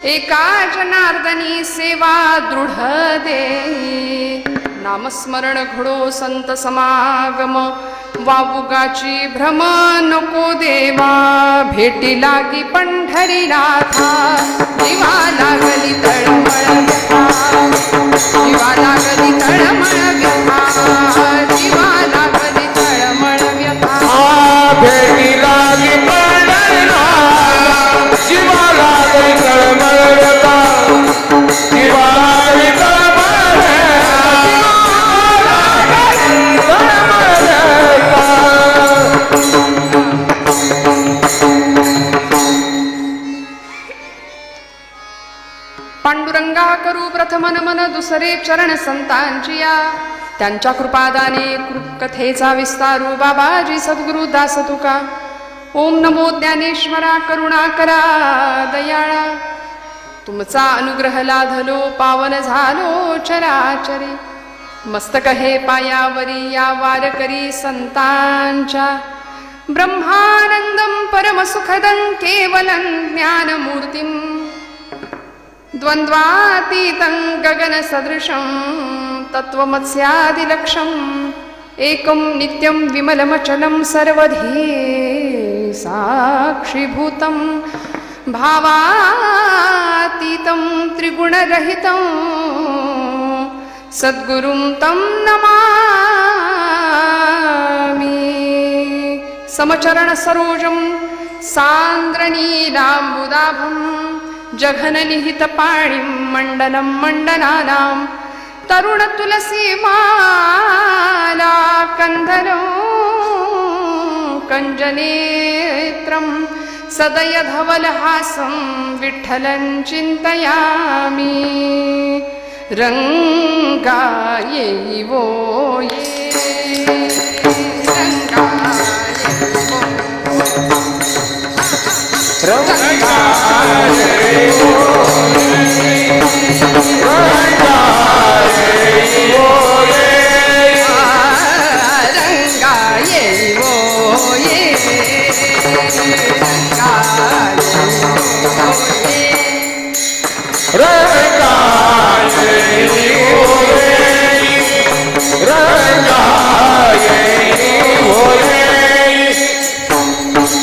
एका जनार्दनी सेवा दृढ दे, नामस्मरण घडो संत समागम, वावुगाची भ्रम नको देवा, भेटी लागी पंढरीनाथा, जीवा लागली तळमळ व्यथा, जीवा लागली तळमळ व्यथा, जीवा लागली तळमळ व्यथा, भेटी लागी पंढरीनाथा, जीवा लागली तळमळ व्यथा, जीवा लागली तळमळ पांडुरंगा करू प्रथम नमन, दुसरे चरण संतांचिया, त्यांच्या कृपादाने कथेचा विस्तारू, बाबाजी सद्गुरु दास तुका. ओम नमो ज्ञानेश्वरा, करुणा करा दयाळा, तुमचा अनुग्रह लाधलो, पावन झालो चराचरी, मस्तक हे पायावरी या वारकरी संतांच्या, ब्रह्मानंदं परमसुखदं केवलं ज्ञानमूर्तिं, द्वन्द्वातीतं गगनसदृशं तत्त्वमस्यादिलक्ष्यम्, एकं नित्यं विमलमचलं सर्वधी साक्षिभूतं, भावातीतं त्रिगुणरहितं सद्गुरुं तं नमामि. समचरण सरोजं सान्द्रनीलाम्बुदाभं, जघननिहित पाणिं मण्डनं मण्डनानां, तरुण तुलसी माला कंदलो, कंजनेत्रं सदय धवलहासं विठ्ठलं चिन्तयामि. रंगा येवो ये, रंगा येवो, रंगा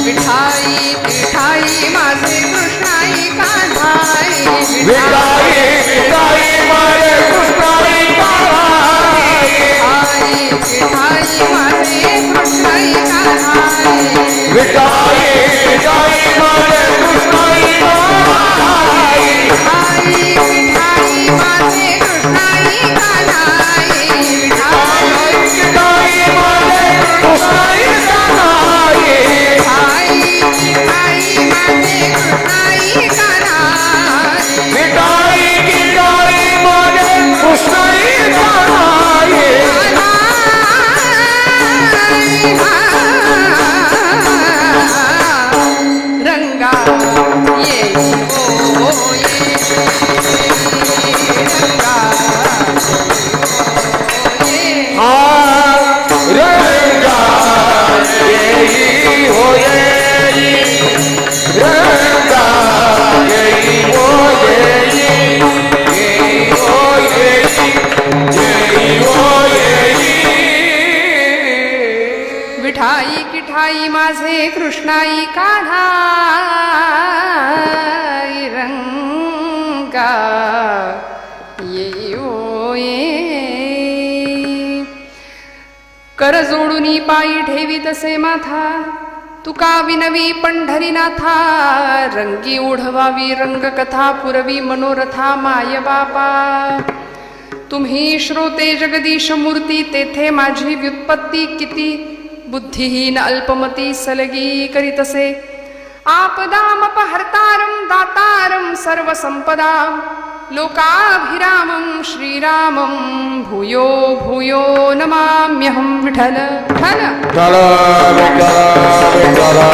विठाई विठाई माझे कृष्णाई कान्हाई, विठाई विठाई माझे कृष्णाई कान्हाई, विठाई माझे कृष्णाई कान्हाई, विठाई विठाई माझे कृष्णाई कान्हाई, विठाई माझे कृष्णाई कान्हाई, विठाई विठाई माझे कृष्णाई कान्हाई, विठाई माझे कृष्णाई कान्हाई, विठाई विठाई माझे कृष्णाई कान्हाई. रंगा ये ओ ये, रंगा ये, रंगा येई हो येई, रंगा येई हो येई, येई हो येई, येई हो येई. विठाई किठाई माझे कृष्णाई कान्हाई, रंगा ये ओ ये. कर जोडुनी पायी ठेवी तसे माथा, तुका विनवी पंढरीनाथा, रंगी ओढवावी रंगकथा, पुरवी मनोरथा माय बापा. तुम्ही श्रोते जगदीश मूर्ती, तेथे माझी व्युत्पत्ती किती, बुद्धिहीन अल्पमती सलगी करीतसे, आपदामपहर्तारं दातारं सर्वसंपदां, लोकाभिरामं श्रीरामं भूयो भूयो नमाम्यहं. विठ्ठल विठ्ठल. विठ्ठला विठ्ठला विठ्ठला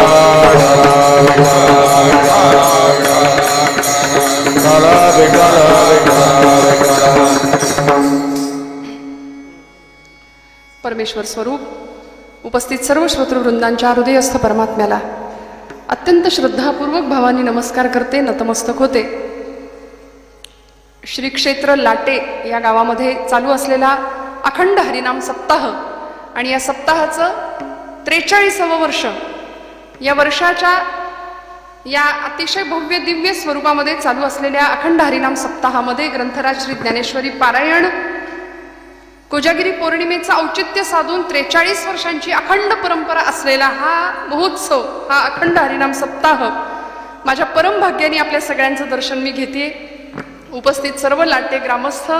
विठ्ठला विठ्ठला विठ्ठला. परमेश्वर स्वरूप उपस्थित सर्व श्रोतृवृंदांच्या हृदयस्थ परमात्म्याला अत्यंत श्रद्धापूर्वक भावानी नमस्कार करते, नतमस्तक होते. श्री क्षेत्र लाटे या गावामध्ये चालू असलेला अखंड हरिनाम सप्ताह आणि या सप्ताहाचं 43वं वर्ष. या वर्षाच्या या अतिशय भव्य दिव्य स्वरूपामध्ये चालू असलेल्या अखंड हरिनाम सप्ताहामध्ये ग्रंथराज श्री ज्ञानेश्वरी पारायण, कोजागिरी पौर्णिमेचं औचित्य साधून 43 वर्षांची अखंड परंपरा असलेला हा महोत्सव, हा अखंड हरिनाम सप्ताह माझ्या परम भाग्याने आपल्या सगळ्यांचं दर्शन मी घेते. उपस्थित सर्व लाटे ग्रामस्थ,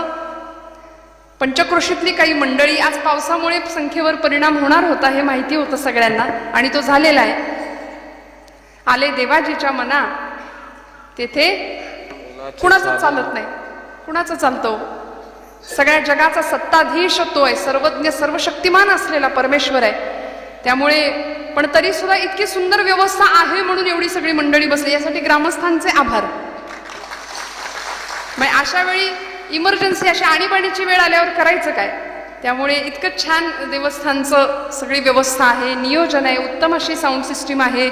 पंचक्रोशीतली काही मंडळी, आज पावसामुळे संख्येवर परिणाम होणार होता हे माहिती होतं सगळ्यांना आणि तो झालेला आहे. आले देवाजीच्या मना तेथे कुणाचं चालत नाही, कुणाचं चालतो? सगळ्या जगाचा सत्ताधीश तो आहे, सर्वज्ञ सर्वशक्तिमान असलेला परमेश्वर आहे. त्यामुळे पण तरी सुद्धा इतकी सुंदर व्यवस्था आहे म्हणून एवढी सगळी मंडळी बसली, यासाठी ग्रामस्थांचे आभार. मग अशा वेळी इमर्जन्सी अशी आणीबाणीची वेळ आल्यावर करायचं काय? त्यामुळे इतकं छान देवस्थानचं सगळी व्यवस्था आहे, नियोजन आहे, उत्तम अशी साऊंड सिस्टीम आहे,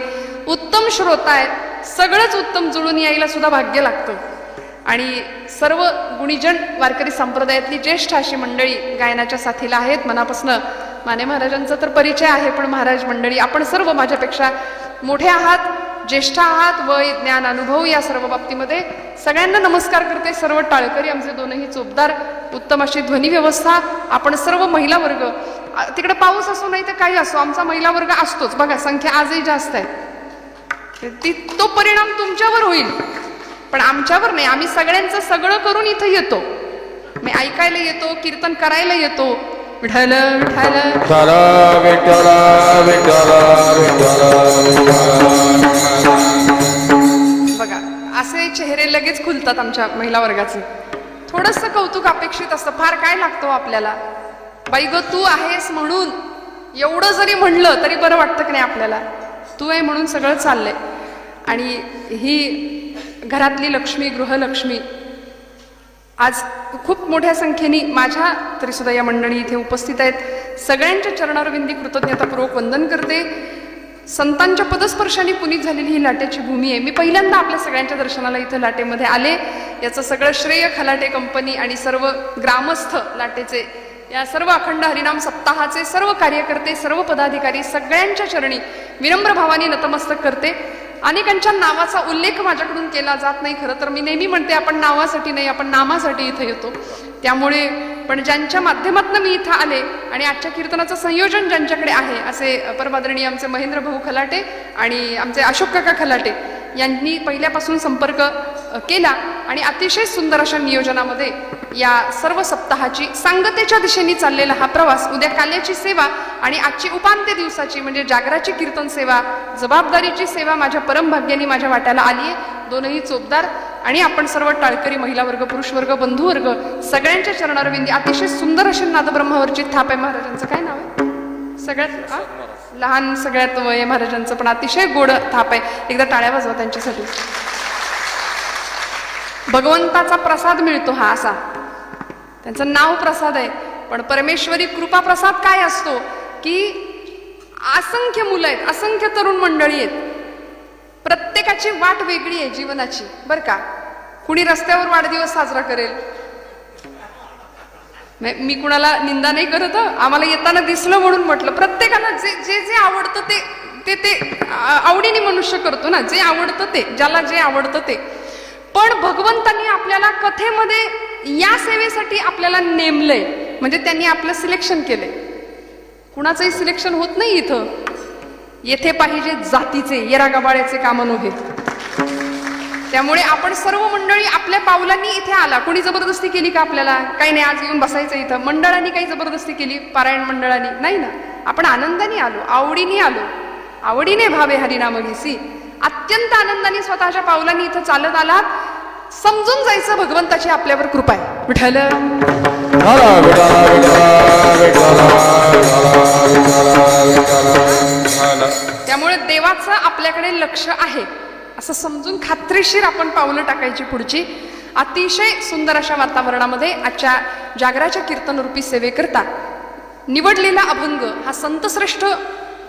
उत्तम श्रोता आहे, सगळंच उत्तम जुळून यायला सुद्धा भाग्य लागतं. आणि सर्व गुणीजन वारकरी संप्रदायातली ज्येष्ठ अशी मंडळी गायनाच्या साथीला आहेत. मनापासून माने महाराजांचा तर परिचय आहे, पण महाराज मंडळी आपण सर्व माझ्यापेक्षा मोठे आहात, ज्येष्ठ आहात, वय ज्ञान अनुभव या सर्व बाबतीमध्ये सगळ्यांना नमस्कार करते. सर्व टाळकरी आमचे दोनही चोपदार, उत्तम अशी ध्वनी व्यवस्था. आपण सर्व महिला वर्ग, तिकडे पाऊस असो नाही तर काही असो, आमचा महिला वर्ग असतोच बघा, संख्या आजही जास्त आहे. तो परिणाम तुमच्यावर होईल पण आमच्यावर नाही. आम्ही सगळ्यांचं सगळं करून इथं येतो, मी ऐकायला येतो, कीर्तन करायला येतो. विठ्ठल विठ्ठल बघा, असे चेहरे लगेच खुलतात आमच्या महिला वर्गाचे. थोडंसं कौतुक अपेक्षित असतं, फार काय लागतो आपल्याला. बाई ग तू आहेस म्हणून एवढं जरी म्हणलं तरी बरं वाटतं की नाही आपल्याला. तू आहे म्हणून सगळं चाललंय. आणि ही घरातली लक्ष्मी, गृहलक्ष्मी आज खूप मोठ्या संख्येने माझ्या तरी सुद्धा या मंडळी इथे उपस्थित आहेत. सगळ्यांच्या चरणारविंदी कृतज्ञतापूर्वक वंदन करते. संतांच्या पदस्पर्शाने पुनीत झालेली ही लाटेची भूमी आहे. मी पहिल्यांदा आपल्या सगळ्यांच्या दर्शनाला इथं लाटेमध्ये आले. याचं सगळं श्रेय खलाटे कंपनी आणि सर्व ग्रामस्थ लाटेचे, या सर्व अखंड हरिनाम सप्ताहाचे सर्व कार्यकर्ते, सर्व पदाधिकारी सगळ्यांच्या चरणी विनम्र भावाने नतमस्तक करते. अनेकांच्या नावाचा उल्लेख माझ्याकडून केला जात नाही. खरं तर मी नेहमी म्हणते आपण नावासाठी नाही, आपण नामासाठी इथं येतो. त्यामुळे पण ज्यांच्या माध्यमातून मी इथं आले आणि आजच्या कीर्तनाचं संयोजन ज्यांच्याकडे आहे असे परमादरणीय आमचे महेंद्र भाऊ खलाटे आणि आमचे अशोक काका खलाटे यांनी पहिल्यापासून संपर्क केला आणि अतिशय सुंदर अशा नियोजनामध्ये या सर्व सप्ताहाची सांगतेच्या दिशेने चाललेला हा प्रवास, उद्या काल्याची सेवा आणि आजची उपांत्य दिवसाची म्हणजे जागराची कीर्तन सेवा, जबाबदारीची सेवा माझ्या परमभाग्याने माझ्या वाट्याला आली आहे. दोनही चोपदार आणि आपण सर्व टाळकरी महिला वर्ग, पुरुष वर्ग, बंधू वर्ग सगळ्यांच्या चरणारविंदी अतिशय सुंदर अशी नादब्रह्मावरची थाप आहे. महाराजांचं काय नाव आहे? सगळ्यात लहान सगळ्यात वय महाराजांचं, पण अतिशय गोड थाप आहे. एकदा टाळ्या वाजवा त्यांच्यासाठी. भगवंताचा प्रसाद मिळतो हा असा, त्यांचं नाव प्रसाद आहे. पण परमेश्वरी कृपा प्रसाद काय असतो की असंख्य मुलं आहेत, असंख्य तरुण मंडळी आहेत, प्रत्येकाची वाट वेगळी आहे जीवनाची बर का. कुणी रस्त्यावर वाढदिवस साजरा करेल, मी कुणाला निंदा नाही करत, आम्हाला येताना दिसलं म्हणून म्हटलं. प्रत्येकाला जे जे जे आवडतं ते ते आवडीने मनुष्य करतो ना, जे आवडतं ते, ज्याला जे आवडतं ते. पण भगवंतांनी आपल्याला कथेमध्ये या सेवेसाठी आपल्याला नेमलंय, म्हणजे त्यांनी आपलं सिलेक्शन केलंय. कुणाचंही सिलेक्शन होत नाही इथं. येथे पाहिजे जातीचे, येरागबाळ्याचे काम नव्हे. त्यामुळे आपण सर्व मंडळी आपल्या पावलांनी इथे आला. कोणी जबरदस्ती केली का आपल्याला? काही नाही आज येऊन बसायचं इथं. मंडळांनी काही जबरदस्ती केली? पारायण मंडळांनी नाही ना. आपण आनंदाने आलो, आवडीने आलो. आवडीने भावे हरिनाम घेसी. अत्यंत आनंदाने स्वतःच्या पावलांनी इथं चालत आलात. समजून जायचं भगवंताची आपल्यावर कृपा आहे. विठ्ठल त्यामुळे देवाचं आपल्याकडे लक्ष आहे असं समजून खात्रीशीर आपण पावलं टाकायची पुढची. अतिशय सुंदर अशा वातावरणामध्ये आजच्या जागराच्या कीर्तनरूपी सेवेकरता निवडलेला अभंग हा संतश्रेष्ठ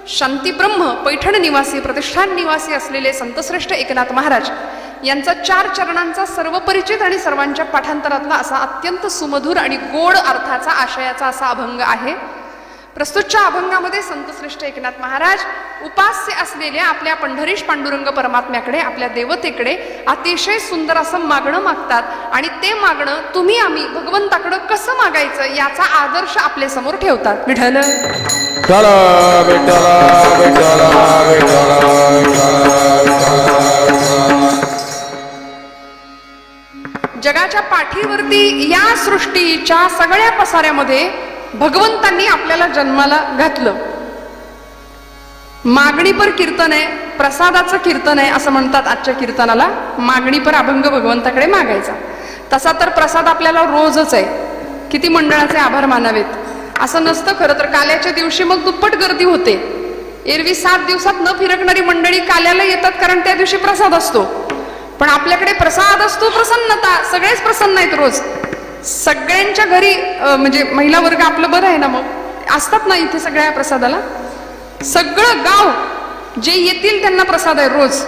शांतीब्रह्म पैठण निवासी, प्रतिष्ठान निवासी असलेले संतश्रेष्ठ एकनाथ महाराज यांचा 4 चरणांचा सर्वपरिचित आणि सर्वांच्या पाठांतरातला असा अत्यंत सुमधुर आणि गोड अर्थाचा आशयाचा असा अभंग आहे. प्रस्तुतच्या अभंगामध्ये संतश्रेष्ठ एकनाथ महाराज उपास्य असलेल्या आपल्या पंढरीश पांडुरंग परमात्म्याकडे, आपल्या देवतेकडे अतिशय सुंदर असं मागणं मागतात आणि ते मागणं तुम्ही आम्ही भगवंताकडं कसं मागायचं याचा आदर्श आपल्या समोर ठेवतात. विठ्ठल विठ्ठला विठ्ठला विठ्ठला जगाच्या पाठीवरती या सृष्टीच्या सगळ्या पसाऱ्यामध्ये भगवंतांनी आपल्याला जन्माला घातलं. मागणीपर कीर्तन आहे, प्रसादाचं कीर्तन आहे असं म्हणतात आजच्या कीर्तनाला. मागणीपर अभंग भगवंताकडे मागायचा. तसा तर प्रसाद आपल्याला रोजच आहे. किती मंडळाचे आभार मानावेत असं नसतं खरं तर. काल्याच्या दिवशी मग दुप्पट गर्दी होते. एरवी 7 दिवसात न फिरकणारी मंडळी काल्याला येतात कारण त्या दिवशी प्रसाद असतो. पण आपल्याकडे प्रसाद असतो, प्रसन्नता. सगळेच प्रसन्न आहेत रोज. सगळ्यांच्या घरी म्हणजे महिला वर्ग आपलं बरं आहे ना, मग असतात ना इथे सगळ्या प्रसादाला. सगळं गाव जे येतील त्यांना प्रसाद आहे रोज.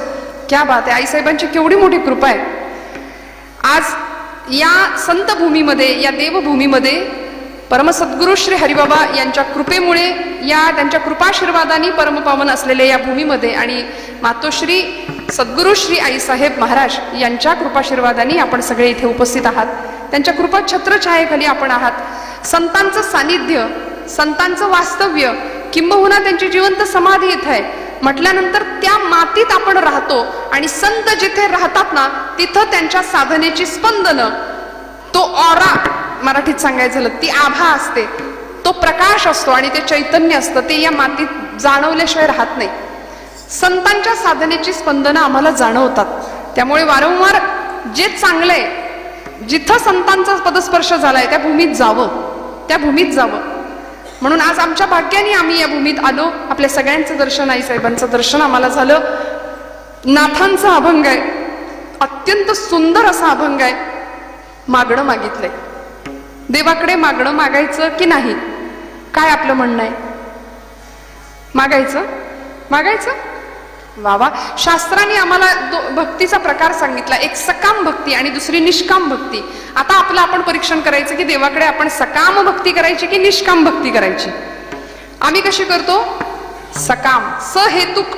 क्या बात आहे. आईसाहेबांची केवढी मोठी कृपा आहे. आज या संत भूमीमध्ये, या देवभूमीमध्ये परमसद्गुरु श्री हरिबाबा यांच्या कृपेमुळे, या त्यांच्या कृपाशीर्वादाने परमपावन असलेल्या या भूमीमध्ये आणि मातोश्री सद्गुरु श्री आईसाहेब महाराज यांच्या कृपाशीर्वादाने आपण सगळे इथे उपस्थित आहात. त्यांच्या कृपा छत्रछायेखाली आपण आहात. संतांचं सानिध्य, संतांचं वास्तव्य, किंबहुना त्यांची जिवंत समाधी इथं आहे म्हटल्यानंतर त्या मातीत आपण राहतो आणि संत जिथे राहतात ना तिथं त्यांच्या साधनेची स्पंदनं, तो ऑरा मराठीत सांगायचं झालं, ती आभा असते, तो प्रकाश असतो आणि ते चैतन्य असतं. ते या मातीत जाणवल्याशिवाय राहत नाही. संतांच्या साधनेची स्पंदनं आम्हाला जाणवतात. त्यामुळे वारंवार जे चांगलंय, जिथं संतांचा पदस्पर्श झालाय त्या भूमीत जावं, त्या भूमीत जावं. म्हणून आज आमच्या भाग्याने आम्ही या भूमीत आलो. आपल्या सगळ्यांचं दर्शन, आईसाहेबांचं दर्शन आम्हाला झालं. नाथांचा अभंग आहे, अत्यंत सुंदर असा अभंग आहे. मागणं मागितलंय. देवाकडे मागणं मागायचं की नाही, काय आपलं म्हणणं आहे? मागायचं, मागायचं. वा वा. शास्त्राने आम्हाला भक्तीचा प्रकार सांगितला. एक सकाम भक्ती आणि दुसरी निष्काम भक्ती. आता आपलं आपण परीक्षण करायचं की देवाकडे आपण सकाम भक्ती करायची की निष्काम भक्ती करायची. आम्ही कशी करतो? सकाम, सहेतुक,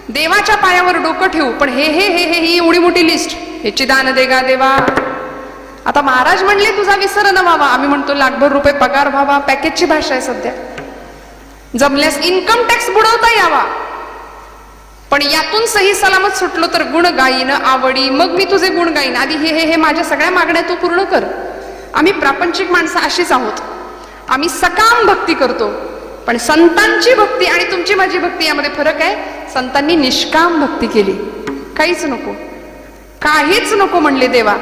देवाच्या पायावर डोकं ठेवू. पण हे हे हे हे ही एवढी मोठी लिस्ट, ह्याची दान देगा देवा. आता महाराज म्हणले तुझा विसर न व्हावा. आम्ही म्हणतो लाखभर रुपये पगार व्हावा. पॅकेजची भाषा आहे सध्या. जमल्यास इन्कम टॅक्स बुडवता यावा. पण यातून सही सलामत सुटलो तर गुण गाईन आवडी, मग मी तुझे गुण गाईन. आधी हे हे हे माझ्या सगळ्या मागण्या तू पूर्ण कर. आम्ही प्रापंचिक माणसं अशीच आहोत. आम्ही सकाम भक्ती करतो. पण संतांची भक्ती आणि तुमची माझी भक्ती यामध्ये फरक आहे. संतांनी निष्काम भक्ती केली. काहीच नको, काहीच नको म्हणले देवा.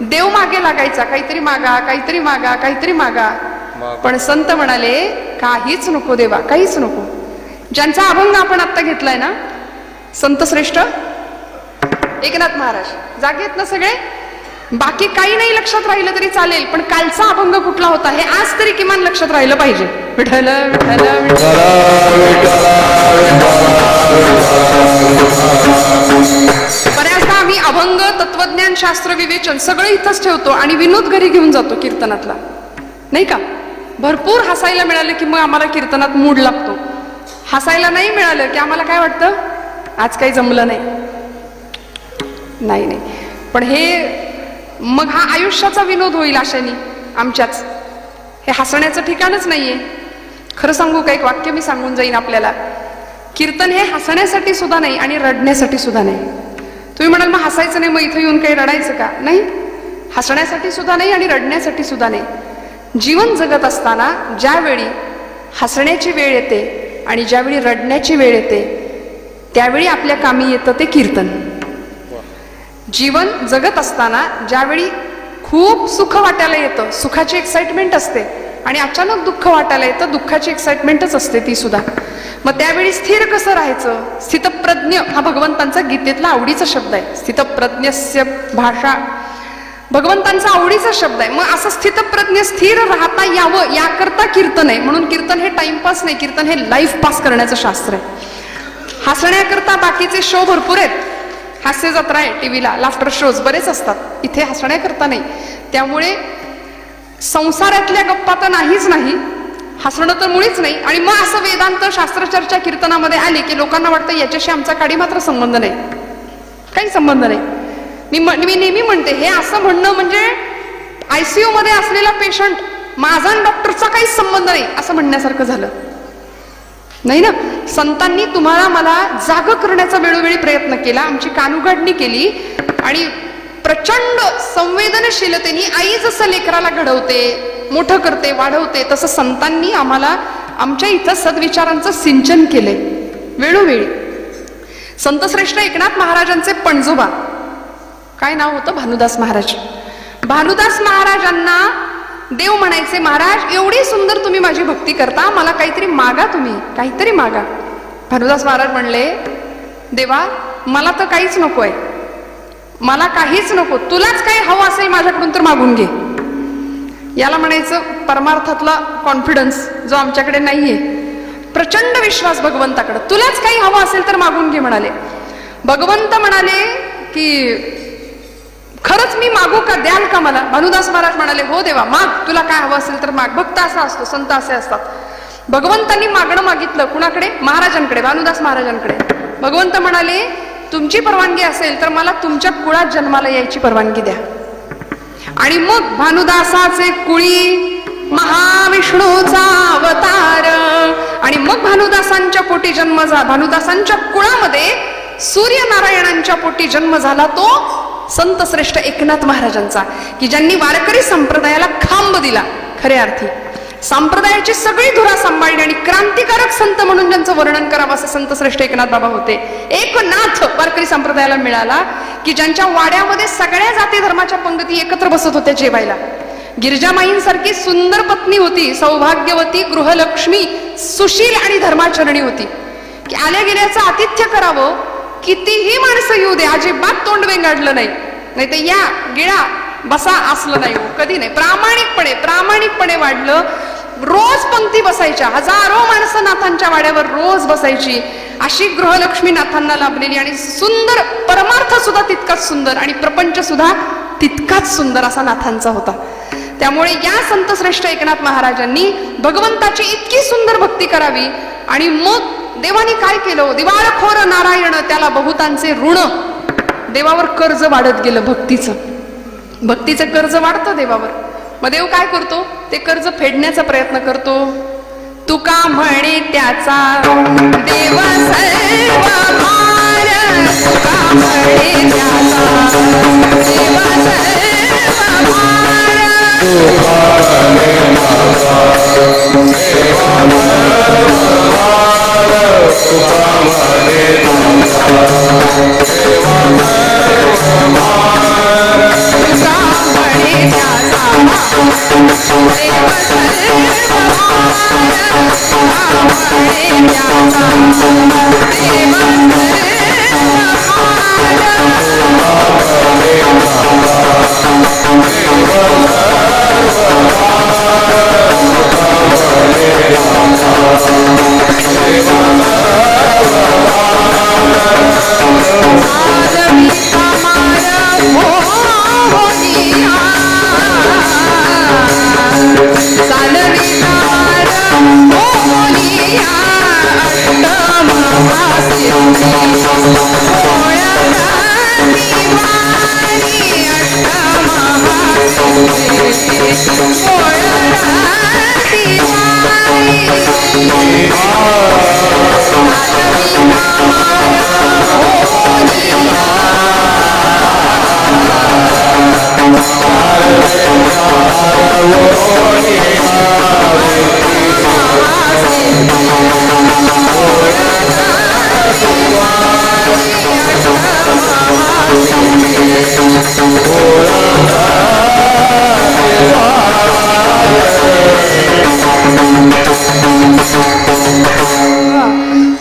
देव मागे लागायचा, काहीतरी मागा, काहीतरी मागा, काहीतरी मागा. पण संत म्हणाले काहीच नको देवा, काहीच नको. ज्यांचा अभंग आपण आता घेतलाय ना, संत श्रेष्ठ एकनाथ महाराज, जागेत ना सगळे? बाकी काही नाही लक्षात राहिलं तरी चालेल, पण कालचा अभंग कुठला होता हे आज तरी किमान लक्षात राहिलं पाहिजे. विठ्ठल विठ्ठल विठ्ठल. बऱ्याचदा आम्ही अभंग, तत्वज्ञान, शास्त्र, विवेचन सगळं इथंच ठेवतो आणि विनोद घरी घेऊन जातो कीर्तनातला, नाही का? भरपूर हसायला मिळालं की मग आम्हाला कीर्तनात मूड लागतो. हसायला नाही मिळालं की आम्हाला काय वाटतं, आज काही जमलं नाही. नाही नाही, पण हे मग हा आयुष्याचा विनोद होईल आशानी आमच्याच. हे हसण्याचं ठिकाणच नाहीये. खरं सांगू का, एक वाक्य मी सांगून जाईन आपल्याला. कीर्तन हे हसण्यासाठी सुद्धा नाही आणि रडण्यासाठी सुद्धा नाही. तुम्ही म्हणाल मग हसायचं नाही, मग इथं येऊन काही रडायचं का? नाही, हसण्यासाठी सुद्धा नाही आणि रडण्यासाठी सुद्धा नाही. जीवन जगत असताना ज्यावेळी हसण्याची वेळ येते आणि ज्यावेळी रडण्याची वेळ येते त्यावेळी आपल्या कामी येतं ते कीर्तन. जीवन जगत असताना ज्यावेळी खूप सुख वाटायला येतं, सुखाची एक्साइटमेंट असते, आणि अचानक दुःख वाटायला येतं, दुःखाची एक्साइटमेंटच असते ती सुद्धा. मग त्यावेळी स्थिर कसं राहायचं? स्थितप्रज्ञ हा भगवंतांचा गीतेतला आवडीचा शब्द आहे. स्थितप्रज्ञस्य भाषा भगवंतांचा आवडीचा शब्द आहे. मग असं स्थितप्रज्ञ स्थिर राहता यावं याकरता कीर्तन आहे. म्हणून कीर्तन हे टाइमपास नाही, कीर्तन हे लाईफ पास करण्याचं शास्त्र आहे. हसण्याकरता बाकीचे शो भरपूर आहेत. हास्य जत्रा आहे टीव्हीला, लाफ्टर शोज बरेच असतात, इथे हसण्याकरता नाही. त्यामुळे संसारातल्या गप्पा तर नाहीच नाही, हसणं तर मुळीच नाही. आणि मग असं वेदांत शास्त्रचर्चा कीर्तनामध्ये आली की लोकांना वाटतं याच्याशी आमचा काही मात्र संबंध नाही, काही संबंध नाही. मी नेहमी म्हणते हे असं म्हणणं म्हणजे ICU मध्ये असलेला पेशंट माझा आणि डॉक्टरचा काहीच संबंध नाही असं म्हणण्यासारखं झालं नाही ना. संतांनी तुम्हाला मला जाग करण्याचा वेळोवेळी प्रयत्न केला, आमची कानुगाडणी केली आणि प्रचंड संवेदनशीलतेने आई जसं लेकराला घडवते, मोठं करते, वाढवते, तसं संतांनी आम्हाला आमच्या इथं सद्विचारांचं सिंचन केलंय वेळोवेळी. संतश्रेष्ठ एकनाथ महाराजांचे पणजोबा, काय नाव होतं, भानुदास महाराज. भानुदास महाराजांना देव म्हणायचे, महाराज एवढी सुंदर तुम्ही माझी भक्ती करता, मला काहीतरी मागा, तुम्ही काहीतरी मागा. भानुदास महाराज म्हणले, देवा मला तर काहीच नको आहे, मला काहीच नको, तुलाच काही हवं असेल माझ्याकडून तर मागून घे. याला म्हणायचं परमार्थातला कॉन्फिडन्स जो आमच्याकडे नाहीये. प्रचंड विश्वास भगवंताकडे, तुलाच काही हवं असेल तर मागून घे म्हणाले. भगवंत म्हणाले की खरंच मी मागू का, द्याल का मला? भानुदास महाराज म्हणाले, हो देवा माग, तुला काय हवं असेल तर माग. भक्त असा असतो, संत असे असतात. भगवंतांनी मागणं मागितलं कुणाकडे? महाराजांकडे, भानुदास महाराजांकडे. भगवंत म्हणाले, तुमची परवानगी असेल तर मला तुमच्या कुळात जन्माला यायची परवानगी द्या. आणि मग भानुदासाचे कुळी महाविष्णूचा अवतार. आणि मग भानुदासांच्या पोटी जन्म झाला, भानुदासांच्या कुळामध्ये सूर्यनारायणांच्या पोटी जन्म झाला तो संत श्रेष्ठ एकनाथ महाराजांचा, की ज्यांनी वारकरी संप्रदायाला खांब दिला. खऱ्या अर्थी संप्रदायाची सगळी धुरा सांभाळली आणि क्रांतिकारक संत म्हणून ज्यांचं वर्णन करावं असं संत श्रेष्ठ एकनाथ बाबा होते. एक नाथ वारकरी संप्रदायाला मिळाला की ज्यांच्या वाड्यामध्ये सगळ्या जाती धर्माच्या पंगती एकत्र बसत होत्या जेवायला. गिरिजामाईंसारखी सुंदर पत्नी होती, सौभाग्यवती, गृहलक्ष्मी, सुशील आणि धर्माचरणी होती, की आल्या गेल्याचं आतिथ्य करावं. कितीही माणसं येऊ दे, अजिबात तोंड वेंगाडलं नाही, नाही तर या गिळा बसा असलं नाही, कधी नाही. प्रामाणिकपणे वाढलं. रोज पंक्ती बसायच्या, हजारो माणसं नाथांच्या वाड्यावर रोज बसायची. अशी गृहलक्ष्मी नाथांना लाभलेली आणि सुंदर, परमार्थ सुद्धा तितकाच सुंदर आणि प्रपंच सुद्धा तितकाच सुंदर असा नाथांचा होता. त्यामुळे या संत श्रेष्ठ एकनाथ महाराजांनी भगवंताची इतकी सुंदर भक्ती करावी. आणि मग देवानी काय केलं, दिवाळखोर नारायण त्याला बहुतांचे ऋण. देवावर कर्ज वाढत गेलं, भक्तीचं कर्ज वाढतं देवावर. मग देव काय करतो, ते कर्ज फेडण्याचा प्रयत्न करतो. तुका म्हणे त्याचा देव सर्व भार, तुका म्हणे त्याचा देव सर्व भार.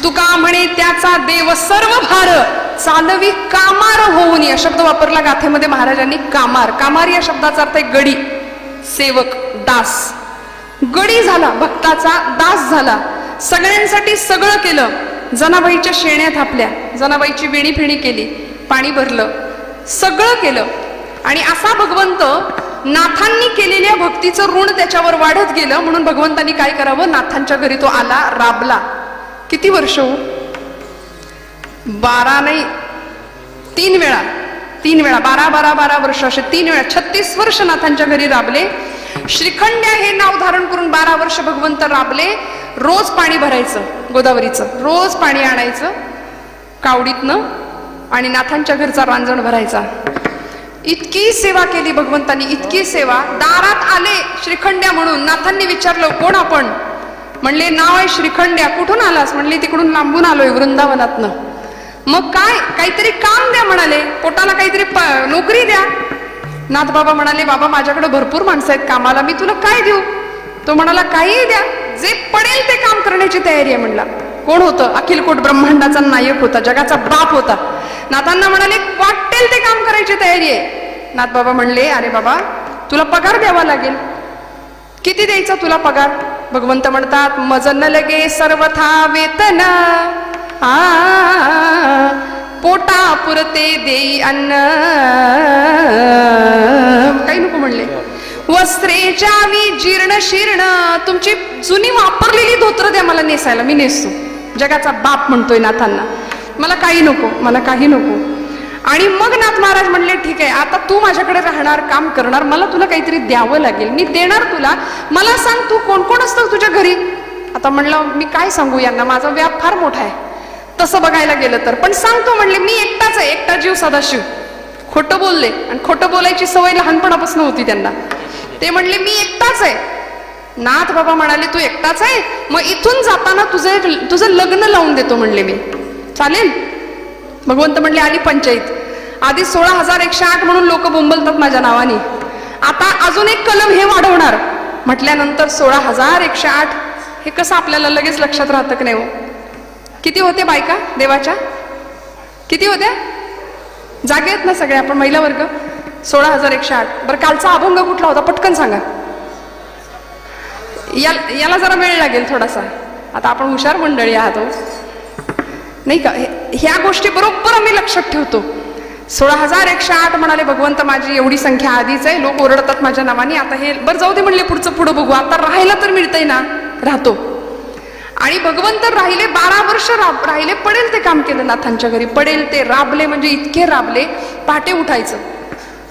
तुका म्हणे त्याचा देव सर्व भार, चालवी कामार होऊन. या शब्द वापरला गाथेमध्ये महाराजांनी. कामार या शब्दाचा अर्थ आहे गडी, सेवक, दास. गडी झाला, भक्ताचा दास झाला. सगळ्यांसाठी सगळं केलं. जनाबाईच्या शेण्या थापल्या, जनाबाईची वेणी फेणी केली, पाणी भरलं, सगळं केलं. आणि असा भगवंत नाथांनी केलेल्या भक्तीचं ऋण त्याच्यावर वाढत गेलं. म्हणून भगवंतांनी काय करावं, नाथांच्या घरी तो आला, राबला. किती वर्ष हो? 12 नाही, 3 वेळा 12 वर्ष, असे 3 वेळा 36 वर्ष नाथांच्या घरी राबले. श्रीखंड्या हे नाव धारण करून 12 वर्ष भगवंत राबले. रोज पाणी भरायचं, गोदावरीचं रोज पाणी आणायचं कावडीतनं आणि नाथांच्या घरचा रांजण भरायचा. इतकी सेवा केली भगवंतांनी, इतकी सेवा. दारात आले श्रीखंड्या म्हणून. नाथांनी विचारलं, कोण आपण? म्हणले, नाव आहे श्रीखंड्या. कुठून आलास? म्हणले, तिकडून लांबून आलोय, वृंदावनातनं. मग काय? काहीतरी काम द्या म्हणाले, पोटाला काहीतरी नोकरी द्या. नाथ बाबा म्हणाले, बाबा माझ्याकडे भरपूर माणसं आहेत कामाला, मी तुला काय देऊ? तो म्हणाला, काहीही द्या, जे पडेल ते काम करण्याची तयारी आहे म्हणला. कोण होतं? अखिलकोट ब्रह्मांडाचा नायक होता, जगाचा बाप होता. नाथांना म्हणाले, वाटेल ते काम करायची तयारी आहे. नाथ बाबा म्हणले, अरे बाबा तुला पगार द्यावा लागेल. किती द्यायचा तुला पगार? भगवंत म्हणतात, मज न लगे सर्वथा वेतन, पोटा पुरते देई अन्न. काही नको म्हणले. वस्त्रे जावी जीर्ण शीर्ण, तुमची जुनी वापरलेली धोत्र द्या मला नेसायला, मी नेसतो. जगाचा बाप म्हणतोय नाथांना, मला काही नको, मला काही नको. आणि मग नाथ महाराज म्हणले, ठीक आहे, आता तू माझ्याकडे राहणार, काम करणार, मला तुला काहीतरी द्यावं लागेल, मी देणार तुला. मला सांग, तू कोण कोण असतं तुझ्या घरी? आता म्हणलं, मी काय सांगू यांना, माझा व्याप फार मोठा आहे तसं बघायला गेलं तर. पण सांगतो म्हणले, मी एकटाच आहे, एकटा जीव सदाशिव. खोटं बोलले, आणि खोटं बोलायची सवय लहानपणापासून होती त्यांना. ते म्हणले, मी एकटाच आहे. नाथ बाबा म्हणाले, तू एकटाच आहे? मग इथून जाताना तुझं लग्न लावून देतो म्हणले मी, चालेल? भगवंत म्हणले, आली पंचायत. आधी 16,108 म्हणून लोक बोंबलतात माझ्या नावाने, आता अजून एक कलम हे वाढवणार म्हटल्यानंतर 16,108. हे कसं आपल्याला लगेच लक्षात राहतं की नाही हो? किती होते बायका देवाच्या? किती होत्या? जागे आहेत ना सगळे आपण महिला वर्ग? 16,108. बरं, कालचा अभंग कुठला होता पटकन सांगा. याला जरा वेळ लागेल थोडासा, आता आपण हुशार मंडळी आहात हो, नाही का? ह्या गोष्टी बरोबर आम्ही लक्षात ठेवतो. 16,108 म्हणाले भगवंत, माझी एवढी संख्या आधीच आहे, लोक ओरडतात माझ्या नावाने, आता हे बरं जाऊ दे म्हणले, पुढचं पुढं बघू, आता राहायला तर मिळतंय ना, राहतो. आणि भगवंत राहिले, 12 वर्ष राहिले, पडेल ते काम केलं नाथांच्या घरी, पडेल ते राबले. म्हणजे इतके राबले, पहाटे उठायचं.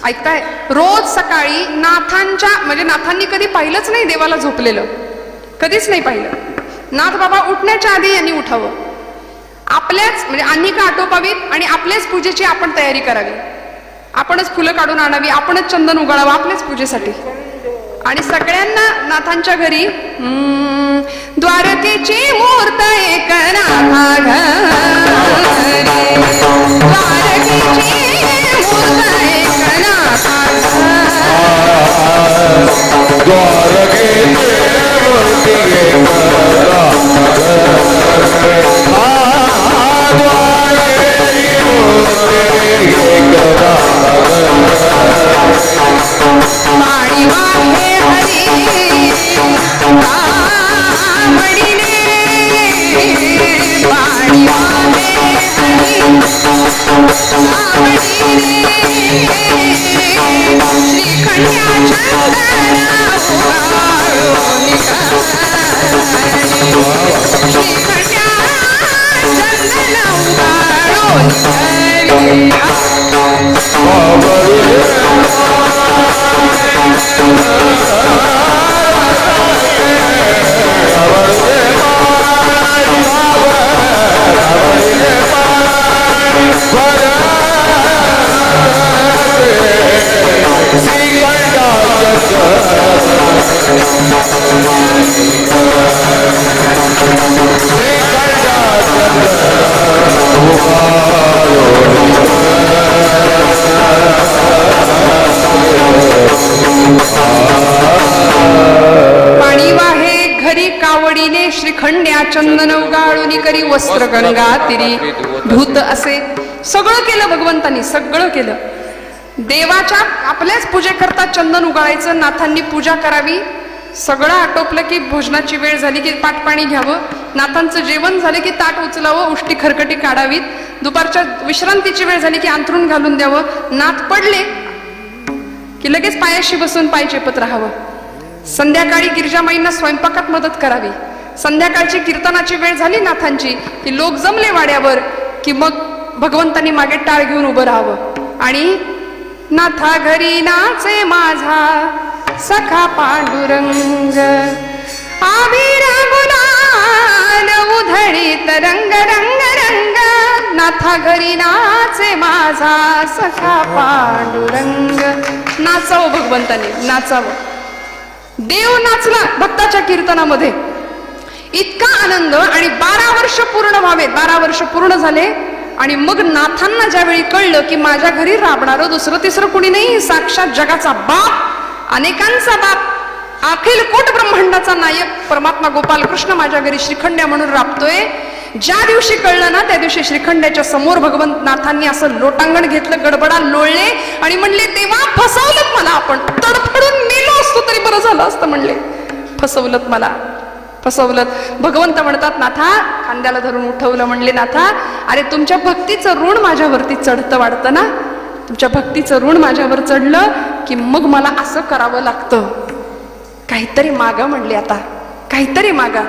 ऐकताय? रोज सकाळी नाथांच्या, म्हणजे नाथांनी कधी पाहिलंच नाही देवाला झोपलेलं, कधीच नाही पाहिलं. नाथ बाबा उठण्याच्या आधी यांनी उठावं, आपल्याच म्हणजे अन्निका आटोपावीत आणि आपल्याच पूजेची आपण तयारी करावी, आपणच फुलं काढून आणावी, आपणच चंदन उगाळावं आपल्याच पूजेसाठी. आणि सगळ्यांना नाथांच्या घरी द्वारकेची मूर्त एक नाथा घरी, द्वारकेची मूर्त एक नाथा घरी, द्वारकेची मूर्त एक पाणी वाहे हरी कावडीने, पाणी वाहे हरी कावडीने, श्रीखंड्या चंदना उगाळून करी, श्रीखंड्या चंदना उगाळून करी. पाणी वाहे घरी कावडीने, श्रीखंड्या चंदन उगाळून करी, वस्त्र गंगा तिरी धूत असे. सगळं केलं भगवंतांनी, सगळं केलं. देवाच्या आपल्याच पूजेकरता चंदन उगाळायचं, नाथांनी पूजा करावी. सगळं आटोपलं की भोजनाची वेळ झाली की पाणी घ्यावं, नाथांचं जेवण झालं की ताट उचलावं, उष्टी खरकटी काढावीत, दुपारच्या विश्रांतीची वेळ झाली की अंथरूण घालून द्यावं, नाथ पडले की लगेच पायाशी बसून पाय चेपत राहावं, संध्याकाळी गिरजामाईंना स्वयंपाकात मदत करावी, संध्याकाळची कीर्तनाची वेळ झाली नाथांची की लोक जमले वाड्यावर की मग भगवंतांनी मागे टाळ घेऊन उभं राहावं आणि नाथा घरी नाचे माझा सखा पांडुरंग, आविरा गुलाल उधळीत रंग रंग रंग, नाथा घरी नाचे माझा सखा पांडुरंग. नाचावं भगवंतांनी, नाचावं. देव नाचला भक्ताच्या कीर्तनामध्ये, इतका आनंद. आणि 12 वर्ष पूर्ण व्हावे, 12 वर्ष पूर्ण झाले आणि मग नाथांना ज्यावेळी कळलं की माझ्या घरी राबणारं दुसरं तिसरं कुणी नाही, साक्षात जगाचा बाप, अनेकांचा बाप, अखिल कोट ब्रह्मांडाचा नायक परमात्मा गोपाल कृष्ण माझ्या घरी श्रीखंड्या म्हणून राबतोय. ज्या दिवशी कळलं ना त्या दिवशी श्रीखंड्याच्या समोर भगवंत नाथांनी असं लोटांगण घेतलं, गडबडा लोळले आणि म्हणले तेव्हा फसवलं मला, आपण तडफडून मेलो असतो तरी बरं झालं असतं, म्हणले फसवलं मला, फसवलं. भगवंत म्हणतात नाथा, खांद्याला धरून उठवलं, म्हणले नाथा अरे तुमच्या भक्तीचं ऋण माझ्यावरती चढतं वाढतं ना, तुमच्या भक्तीचं ऋण माझ्यावर चढलं की मग मला असं करावं लागतं, काहीतरी मागा, म्हणले आता काहीतरी मागा.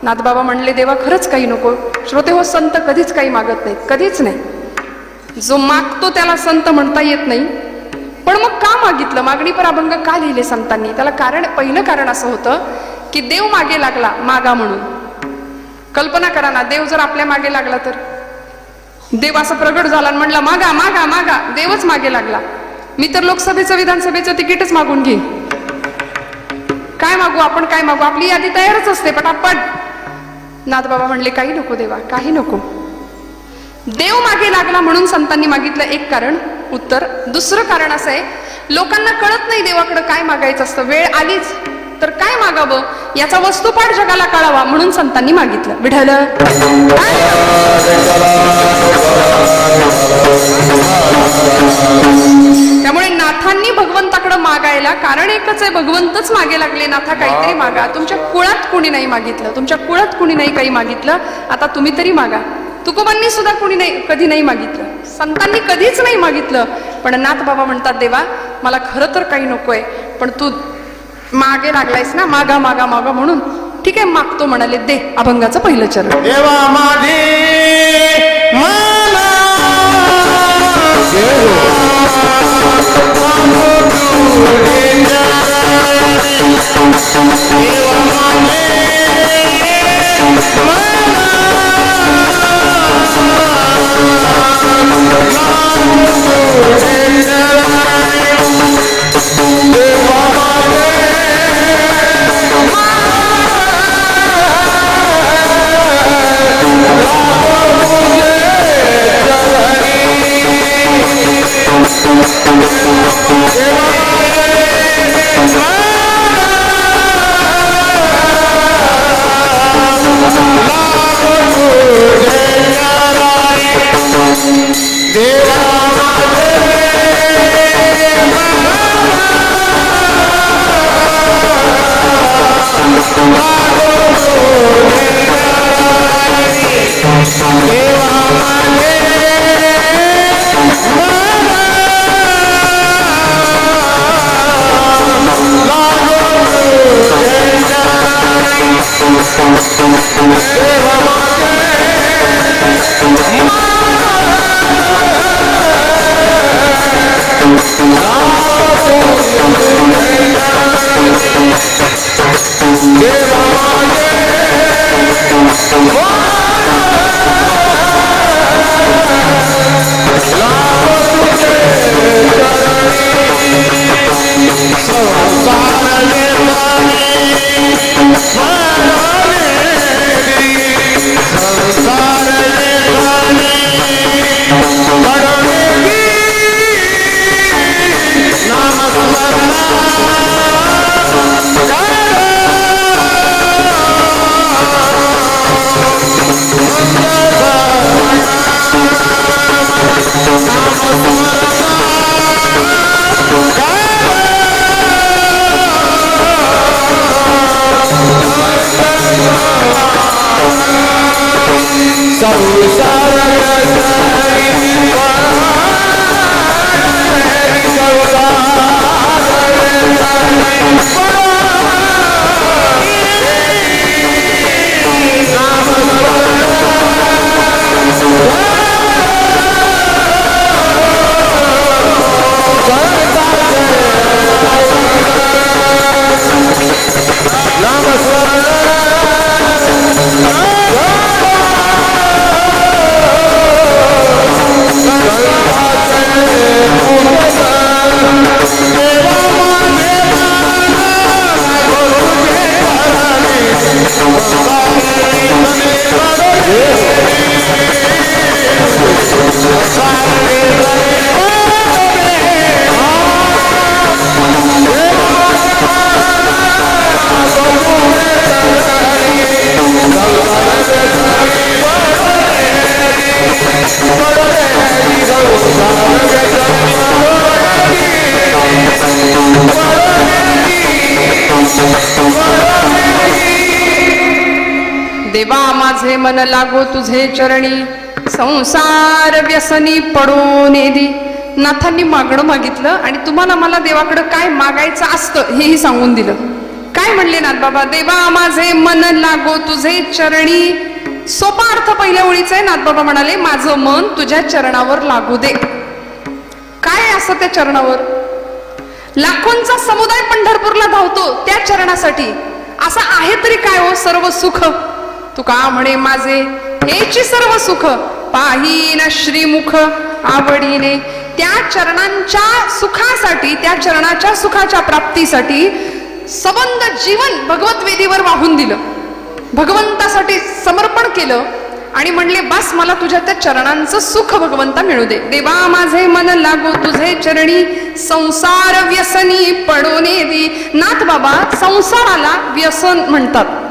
नाथबाबा म्हणले देवा खरंच काही नको. श्रोते हो, संत कधीच काही मागत नाहीत, कधीच नाही. जो मागतो त्याला संत म्हणता येत नाही. पण मग का मागितलं, मागणी पर अभंग का लिहिले संतांनी, त्याला कारण, पहिलं कारण असं होतं की देव मागे लागला मागा म्हणून. कल्पना करा ना, देव जर आपल्या मागे लागला तर, देव असं प्रगट झाला आणि म्हणला मागा मागा मागा, देवच मागे लागला. मी तर लोकसभेचं विधानसभेचं तिकीटच मागून घेईन, काय मागू आपण, काय मागू, आपली यादी तयारच असते पटापट. नाथबाबा म्हणले काही नको देवा, काही नको. देव मागे लागला म्हणून संतांनी मागितलं, एक कारण उत्तर. दुसरं कारण असं आहे, लोकांना कळत नाही देवाकडे काय मागायचं असतं, वेळ आलीच तर काय मागावं याचा वस्तुपाठ जगाला कळावा म्हणून संतांनी मागितलं. विठ्ठल त्यामुळे नाथांनी भगवंताकडे मागायला कारण एकच आहे, भगवंतच मागे लागले, नाथा काहीतरी मागा. तुमच्या कुळात कुणी नाही मागितलं, तुमच्या कुळात कुणी नाही काही मागितलं, आता तुम्ही तरी मागा. तुकोबांनी सुद्धा कुणी नाही, कधी नाही मागितलं, संतांनी कधीच नाही मागितलं. पण नाथ बाबा म्हणतात देवा मला खरं तर काही नकोय, पण तू मागे लागलायस ना, मागा मागा मागा म्हणून ठीक आहे मागतो म्हणाले. दे अभंगाचं पहिलं चरण. देवा माझे मला माझे मन लागो तुझे चरणी, संसार व्यसनी पडून दी. नाथांनी मागणं मागितलं आणि तुम्हाला मला देवाकडं काय मागायचं असतं हेही सांगून दिलं. काय म्हणले नाथ बाबा? देवा माझे मन लागो तुझे चरणी. सोपा अर्थ पहिल्या ओळीचा आहे. नाथ बाबा म्हणाले माझं मन तुझ्या चरणावर लागू दे. काय असं त्या चरणावर? लाखोंचा समुदाय पंढरपूरला धावतो त्या चरणासाठी. असं आहे तरी काय हो सर्व सुख? तुका म्हणे माझे हेची सर्व सुख, पाहीन श्रीमुख आवडीने. त्या चरणांच्या सुखासाठी, त्या चरणाच्या सुखाच्या प्राप्तीसाठी सबंध जीवन भगवत वेदीवर वाहून दिलं, भगवंतासाठी समर्पण केलं आणि म्हणले बस मला तुझ्या त्या चरणांचं सुख भगवंता मिळू दे. देवा माझे मन लागो तुझे चरणी, संसार व्यसनी पडून दी. नाथ बाबा संसाराला व्यसन म्हणतात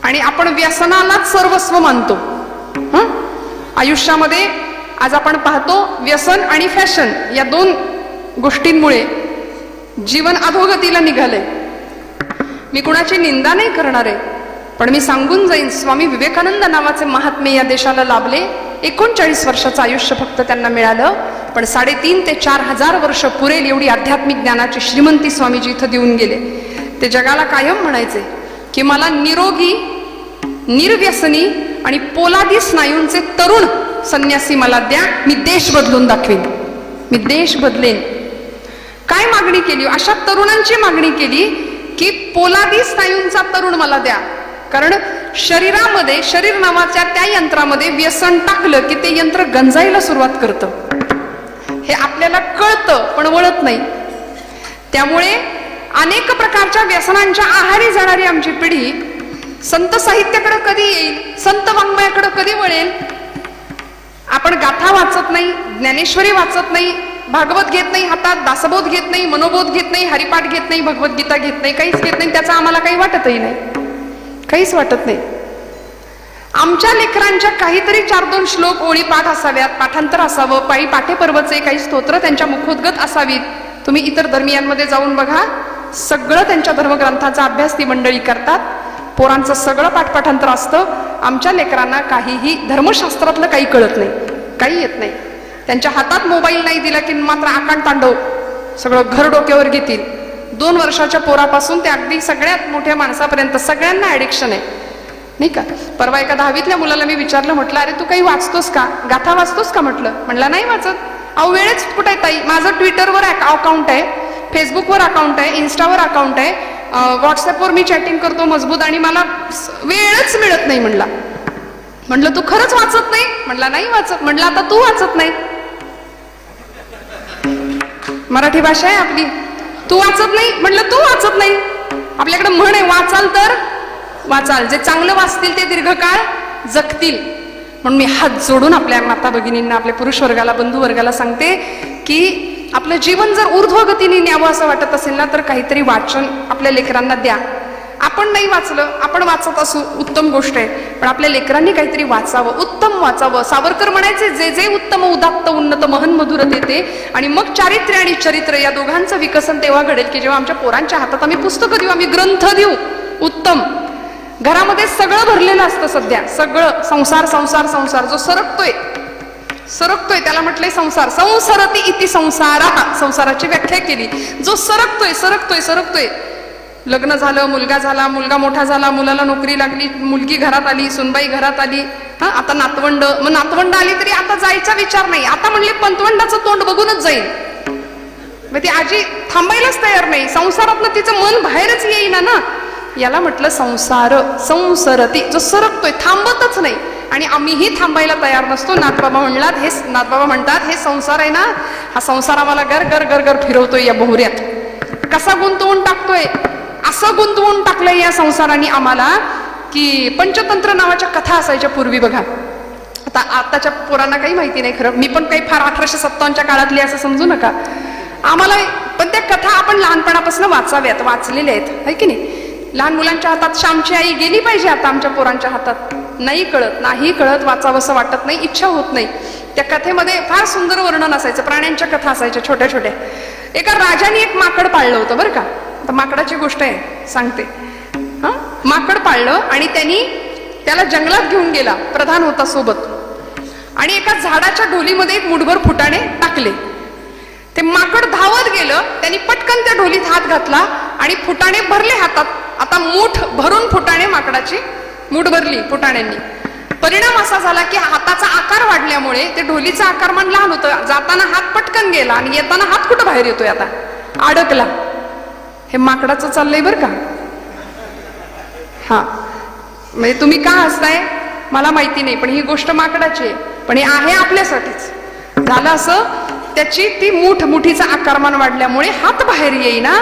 आणि आपण व्यसनालाच सर्वस्व मानतो. आयुष्यामध्ये आज आपण पाहतो व्यसन आणि फॅशन या दोन गोष्टींमुळे जीवन अधोगतीला निघालंय. मी कुणाची निंदा नाही करणार आहे, पण मी सांगून जाईन स्वामी विवेकानंद नावाचे महात्मे या देशाला लाभले. 39 वर्षाचं आयुष्य फक्त त्यांना मिळालं, पण 3.5 ते 4,000 वर्ष पुरेल एवढी आध्यात्मिक ज्ञानाची श्रीमंती स्वामीजी इथं देऊन गेले. ते जगाला कायम म्हणायचे की मला निरोगी, निर्व्यसनी आणि पोलादी स्नायूंचे तरुण संन्यासी मला द्या, मी देश बदलून दाखवेन, मी देश बदलेन. काय मागणी केली? अशा तरुणांची मागणी केली की पोलादी स्नायूंचा तरुण मला द्या. कारण शरीरामध्ये, शरीर नावाच्या त्या यंत्रामध्ये व्यसन टाकलं की ते यंत्र गंजायला सुरुवात करतं. हे आपल्याला कळतं पण वळत नाही. त्यामुळे अनेक प्रकारच्या व्यसनांच्या आहारी जाणारी आमची पिढी संत साहित्याकडे कधी येईल, संत वाङ्मयाकडे कधी वळेल? आपण गाथा वाचत नाही, ज्ञानेश्वरी वाचत नाही, भागवत घेत नाही हातात, दासबोध घेत नाही, मनोबोध घेत नाही, हरिपाठ घेत नाही, भगवद्गीता घेत नाही, काहीच घेत नाही. त्याचा आम्हाला काही वाटतही नाही, काहीच वाटत नाही. आमच्या लेकरांच्या काहीतरी 4-2 श्लोक ओळी पाठ असाव्यात, पाठांतर असावं, पायी पाठेपर्वचे काही स्तोत्र त्यांच्या मुखोद्गत असावीत. तुम्ही इतर धर्मियांमध्ये जाऊन बघा, सगळं त्यांच्या धर्मग्रंथाचा अभ्यास ती मंडळी करतात, पोरांचं सगळं पाठपाठांतर असतं. आमच्या लेकरांना काहीही धर्मशास्त्रातलं काही कळत नाही, काही येत नाही. त्यांच्या हातात मोबाईल नाही दिला की मात्र आकांड तांडव सगळं घर डोक्यावर घेतील. 2 वर्षाच्या पोरापासून ते अगदी सगळ्यात मोठ्या माणसापर्यंत सगळ्यांना ऍडिक्शन आहे, नाही का? परवा एका 10वीतल्या मुलाला मी विचारलं, म्हटलं अरे तू काही वाचतोस का, गाथा वाचतोस का? म्हणला नाही वाचत. अहो वेळच कुठे आहे ताई, माझं ट्विटरवर अकाउंट आहे, फेसबुकवर अकाउंट आहे, इन्स्टावर अकाउंट आहे, व्हॉट्सअपवर मी चॅटिंग करतो मजबूत आणि मला वेळच मिळत नाही. म्हणलं तू खरंच वाचत नाही? म्हणला नाही वाचत. म्हणलं आता तू वाचत नाही, मराठी भाषा आहे आपली, तू वाचत नाही. म्हणलं तू वाचत नाही. आपल्याकडे म्हण आहे, वाचाल तर वाचाल, जे चांगलं वाचतील ते दीर्घकाळ जगतील. म्हणून मी हात जोडून आपल्या माता भगिनींना, आपल्या पुरुष वर्गाला, बंधू वर्गाला सांगते की आपलं जीवन जर ऊर्ध्वगतीने न्यावं असं वाटत असेल ना, तर काहीतरी वाचन आपल्या लेकरांना द्या. आपण नाही वाचलं, आपण वाचत असू, उत्तम गोष्ट आहे, पण आपल्या लेकरांनी काहीतरी वाचावं, उत्तम वाचावं. सावरकर म्हणायचे, जे जे उत्तम उदात्त उन्नत महन मधुरत येते. आणि मग चारित्र्य आणि चरित्र या दोघांचं विकसन तेव्हा घडेल की जेव्हा आमच्या पोरांच्या हातात आम्ही पुस्तकं देऊ, आम्ही ग्रंथ देऊ उत्तम. घरामध्ये सगळं भरलेलं असतं सध्या, सगळं संसार संसार संसार. जो सरकतोय त्याला म्हटलंय संसार. संसरती इति संसारा, संसाराची व्याख्या केली. जो सरकतोय, लग्न झालं, मुलगा झाला, मुलगा मोठा झाला, मुलाला नोकरी लागली, मुलगी घरात आली, सुनबाई घरात आली, आता नातवंड, मग नातवंड आली तरी आता जायचा विचार नाही. आता म्हणले पंतवंडाचं तोंड बघूनच जाईल. मग ती आजी थांबायलाच तयार नाही, संसारातनं तिचं मन बाहेरच येईना ना. याला म्हटलं संसार, संसरती. जो सरकतोय, थांबतच नाही. आणि आम्हीही थांबायला तयार नसतो. नाथबाबा म्हणतात हे संसार आहे ना, हा संसार आम्हाला गर गर गर गर फिरवतोय या बहुऱ्यात. कसा गुंतवून टाकतोय, असं गुंतवून टाकलंय या संसाराने आम्हाला की पंचतंत्र नावाच्या कथा असायच्या पूर्वी बघा. आताच्या पोरांना काही माहिती नाही खरं, मी पण काही फार 1857च्या काळातली असं समजू नका आम्हाला, पण त्या कथा आपण लहानपणापासून वाचाव्यात, वाचलेल्या आहेत, है की नाही? लहान मुलांच्या हातात श्यामची आई गेली पाहिजे आता आमच्या पोरांच्या हातात. नाही कळत, वाचावंसं वाटत नाही, इच्छा होत नाही. त्या कथेमध्ये फार सुंदर वर्णन असायचं, प्राण्यांच्या कथा असायच्या छोट्या छोट्या. एका राजाने एक माकड पाळलं होतं बरं का. आता माकडाची गोष्ट आहे सांगते. माकड पाळलं आणि त्याला जंगलात घेऊन गेला. प्रधान होता सोबत. आणि एका झाडाच्या ढोलीमध्ये एक मुठभर फुटाणे टाकले. ते माकड धावत गेलं. त्यांनी पटकन त्या ढोलीत हात घातला आणि फुटाणे भरले हातात. आता मूठ भरून फुटाणे, माकडाची मूठ भरली फुटाण्यांनी. परिणाम असा झाला की हाताचा आकार वाढल्यामुळे ते ढोलीचा आकारमान लहान होतं. जाताना हात पटकन गेला आणि येताना हात कुठं बाहेर येतोय, आता अडकला. हे माकडाचं चाललंय बरं का. हा, म्हणजे तुम्ही का हसताय मला माहिती नाही, पण ही गोष्ट माकडाची आहे, पण हे आहे आपल्यासाठीच. झालं असं, त्याची ती मुठीचा आकारमान वाढल्यामुळे हात बाहेर येईना.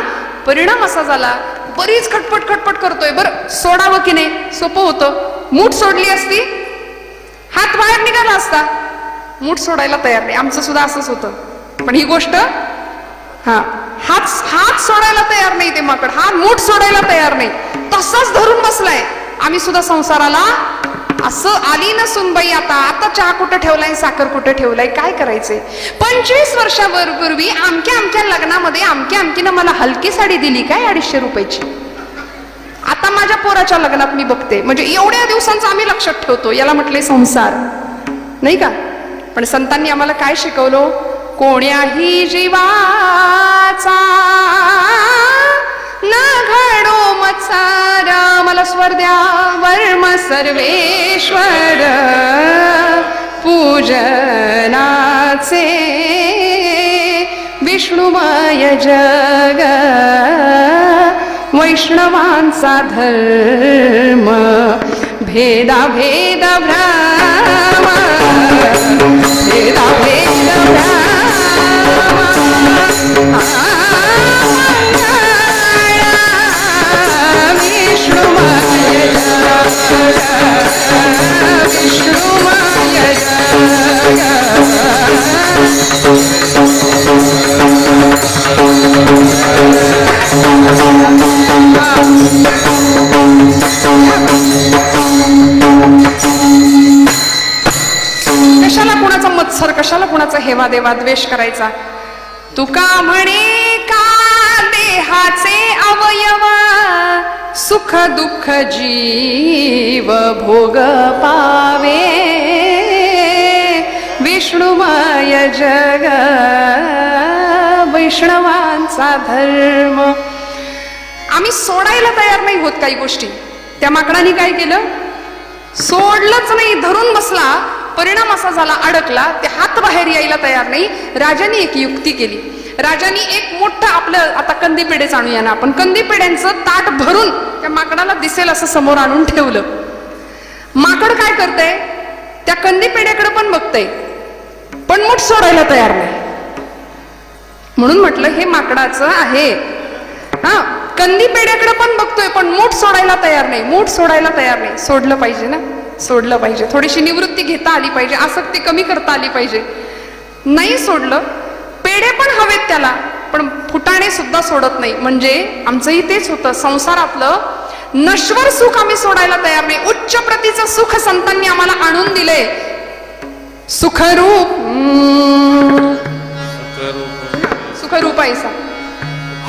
परिणाम असा झाला, बरीच खटपट करतोय. बरं, सोडावं की नाही, सोपं होतं. मूठ सोडली असती, हात बाहेर निघाला असता. मूठ सोडायला तयार नाही. आमचं सुद्धा असंच होतं. पण ही गोष्ट, हात सोडायला तयार नाही ते माकड. हा मूठ सोडायला तयार नाही, तसाच धरून बसलाय. आम्ही सुद्धा संसाराला असं आली ना सुनबाई, आता चहा कुठं ठेवलाय, साखर कुठं ठेवलाय, काय करायचंय. 25 वर्षापूर्वी आमच्या लग्नामध्ये आमकीनं मला हलकी साडी दिली, काय 250 रुपयाची. आता माझ्या पोराच्या लग्नात मी बघते, म्हणजे एवढ्या दिवसांचं आम्ही लक्षात ठेवतो. याला म्हटलंय संसार, नाही का. पण संतांनी आम्हाला काय शिकवलं, कोण्याही जीवाचा न घडो मत्सर, मला स्वर द्या वर्म सर्वेश्वर, पूजनाचे विष्णुमय जग, वैष्णवांचा धर्म, भेदा भेद भ्रम, भेदा भेद भ्रम, विष्णुमय जग, विष्णुमय कशाला कुणाचा मत्सर, कशाला कुणाचा हेवा देवा द्वेष करायचा. तुका म्हणे का देहाचे अवयव, सुख दुःख जीव भोग पावे, विष्णुमय जग, वैष्णवांचा धर्म. आम्ही सोडायला तयार नाही होत काही गोष्टी. त्या माकडाने काय केलं, सोडलंच नाही, धरून बसला. परिणाम असा झाला, अडकला. ते हात बाहेर यायला तयार नाही. राजाने एक युक्ती केली. राजाने एक मोठं, आपलं आता कंदी पेढेच आणूया ना आपण, कंदी पेढ्यांचं ताट भरून त्या माकडाला दिसेल असं समोर आणून ठेवलं. माकड काय करतंय, त्या कंदी पेढ्याकडे पण बघतंय, पण मूठ सोडायला तयार नाही. म्हणून म्हटलं हे माकडाचं आहे. हा, कंदी पेढ्याकडे पण बघतोय, पण मूठ सोडायला तयार नाही. मूठ सोडायला तयार नाही. सोडलं पाहिजे ना, सोडलं पाहिजे. थोडीशी निवृत्ती घेता आली पाहिजे, आसक्ती कमी करता आली पाहिजे. नाही सोडलं. पेढे पण हवेत त्याला, पण फुटाणे सुद्धा सोडत नाही. म्हणजे आमचंही तेच होतं. संसारातलं नश्वर सुख आम्ही सोडायला तयार नाही. उच्च प्रतीचं सुख संतांनी आम्हाला आणून दिले. सुखरूप, सुखरूप ऐसा,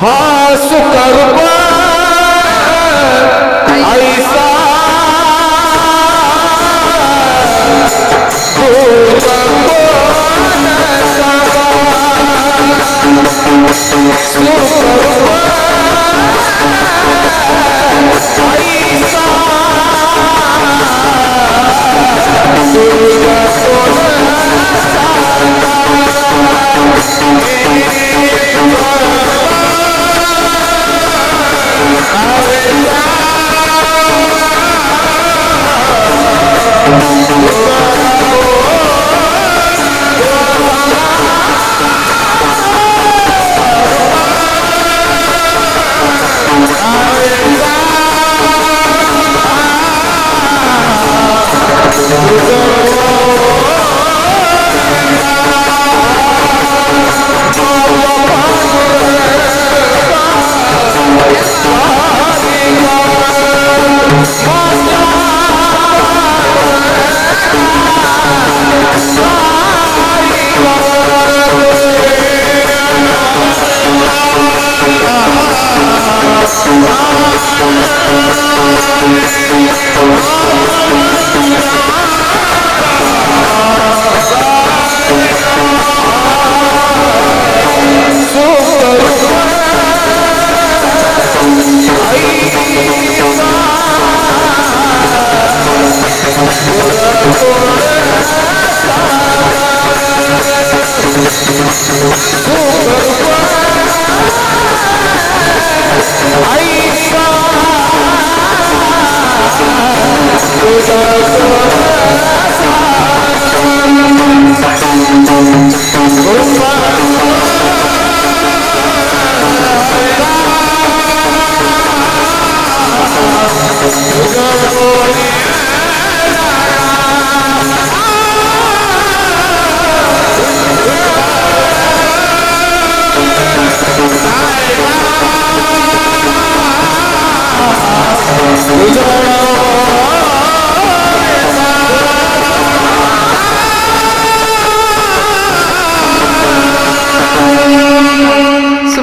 हा सुखरूप ऐसा,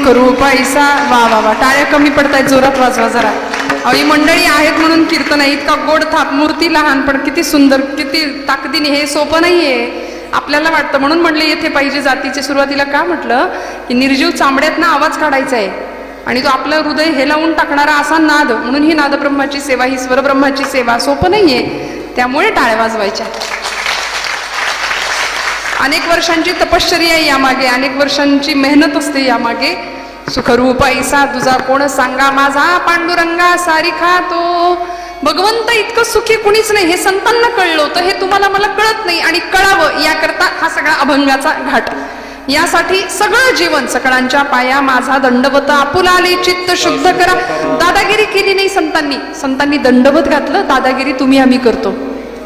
सुखरूप ऐसा. वा वा वा, टाळ्या कमी पडतायत, जोरात वाजवा जरा. अहो, ही मंडळी आहेत म्हणून कीर्तन आहे. इतका गोड थाप, मूर्ती लहान पण किती सुंदर, किती ताकदीने. हे सोपं नाहीये आपल्याला वाटतं. म्हणून म्हणले येथे पाहिजे जातीचे. सुरुवातीला का म्हटलं की निर्जीव चांबड्यात ना आवाज काढायचा आहे आणि तो आपलं हृदय हेलावून टाकणारा असा नाद. म्हणून ही नादब्रह्माची सेवा, ही स्वरब्रह्माची सेवा सोपं नाहीये. त्यामुळे टाळ्या वाजवायच्या. अनेक वर्षांची तपश्चर्या आहे यामागे, अनेक वर्षांची मेहनत असते यामागे. सुखरूप ऐसा तुझा कोण सांगा, माझा पांडुरंगा सारिखा तो. भगवंत इतकं सुखी कुणीच नाही हे संतांना कळलं होतं. हे तुम्हाला मला कळत नाही आणि कळावं याकरता हा सगळा अभंगाचा घाट. यासाठी सगळं जीवन सकळांच्या पाया माझा दंडवत, आपुला आले चित्त शुद्ध करा. दादागिरी केली नाही संतांनी. संतांनी दंडवत घातलं, दादागिरी तुम्ही आम्ही करतो.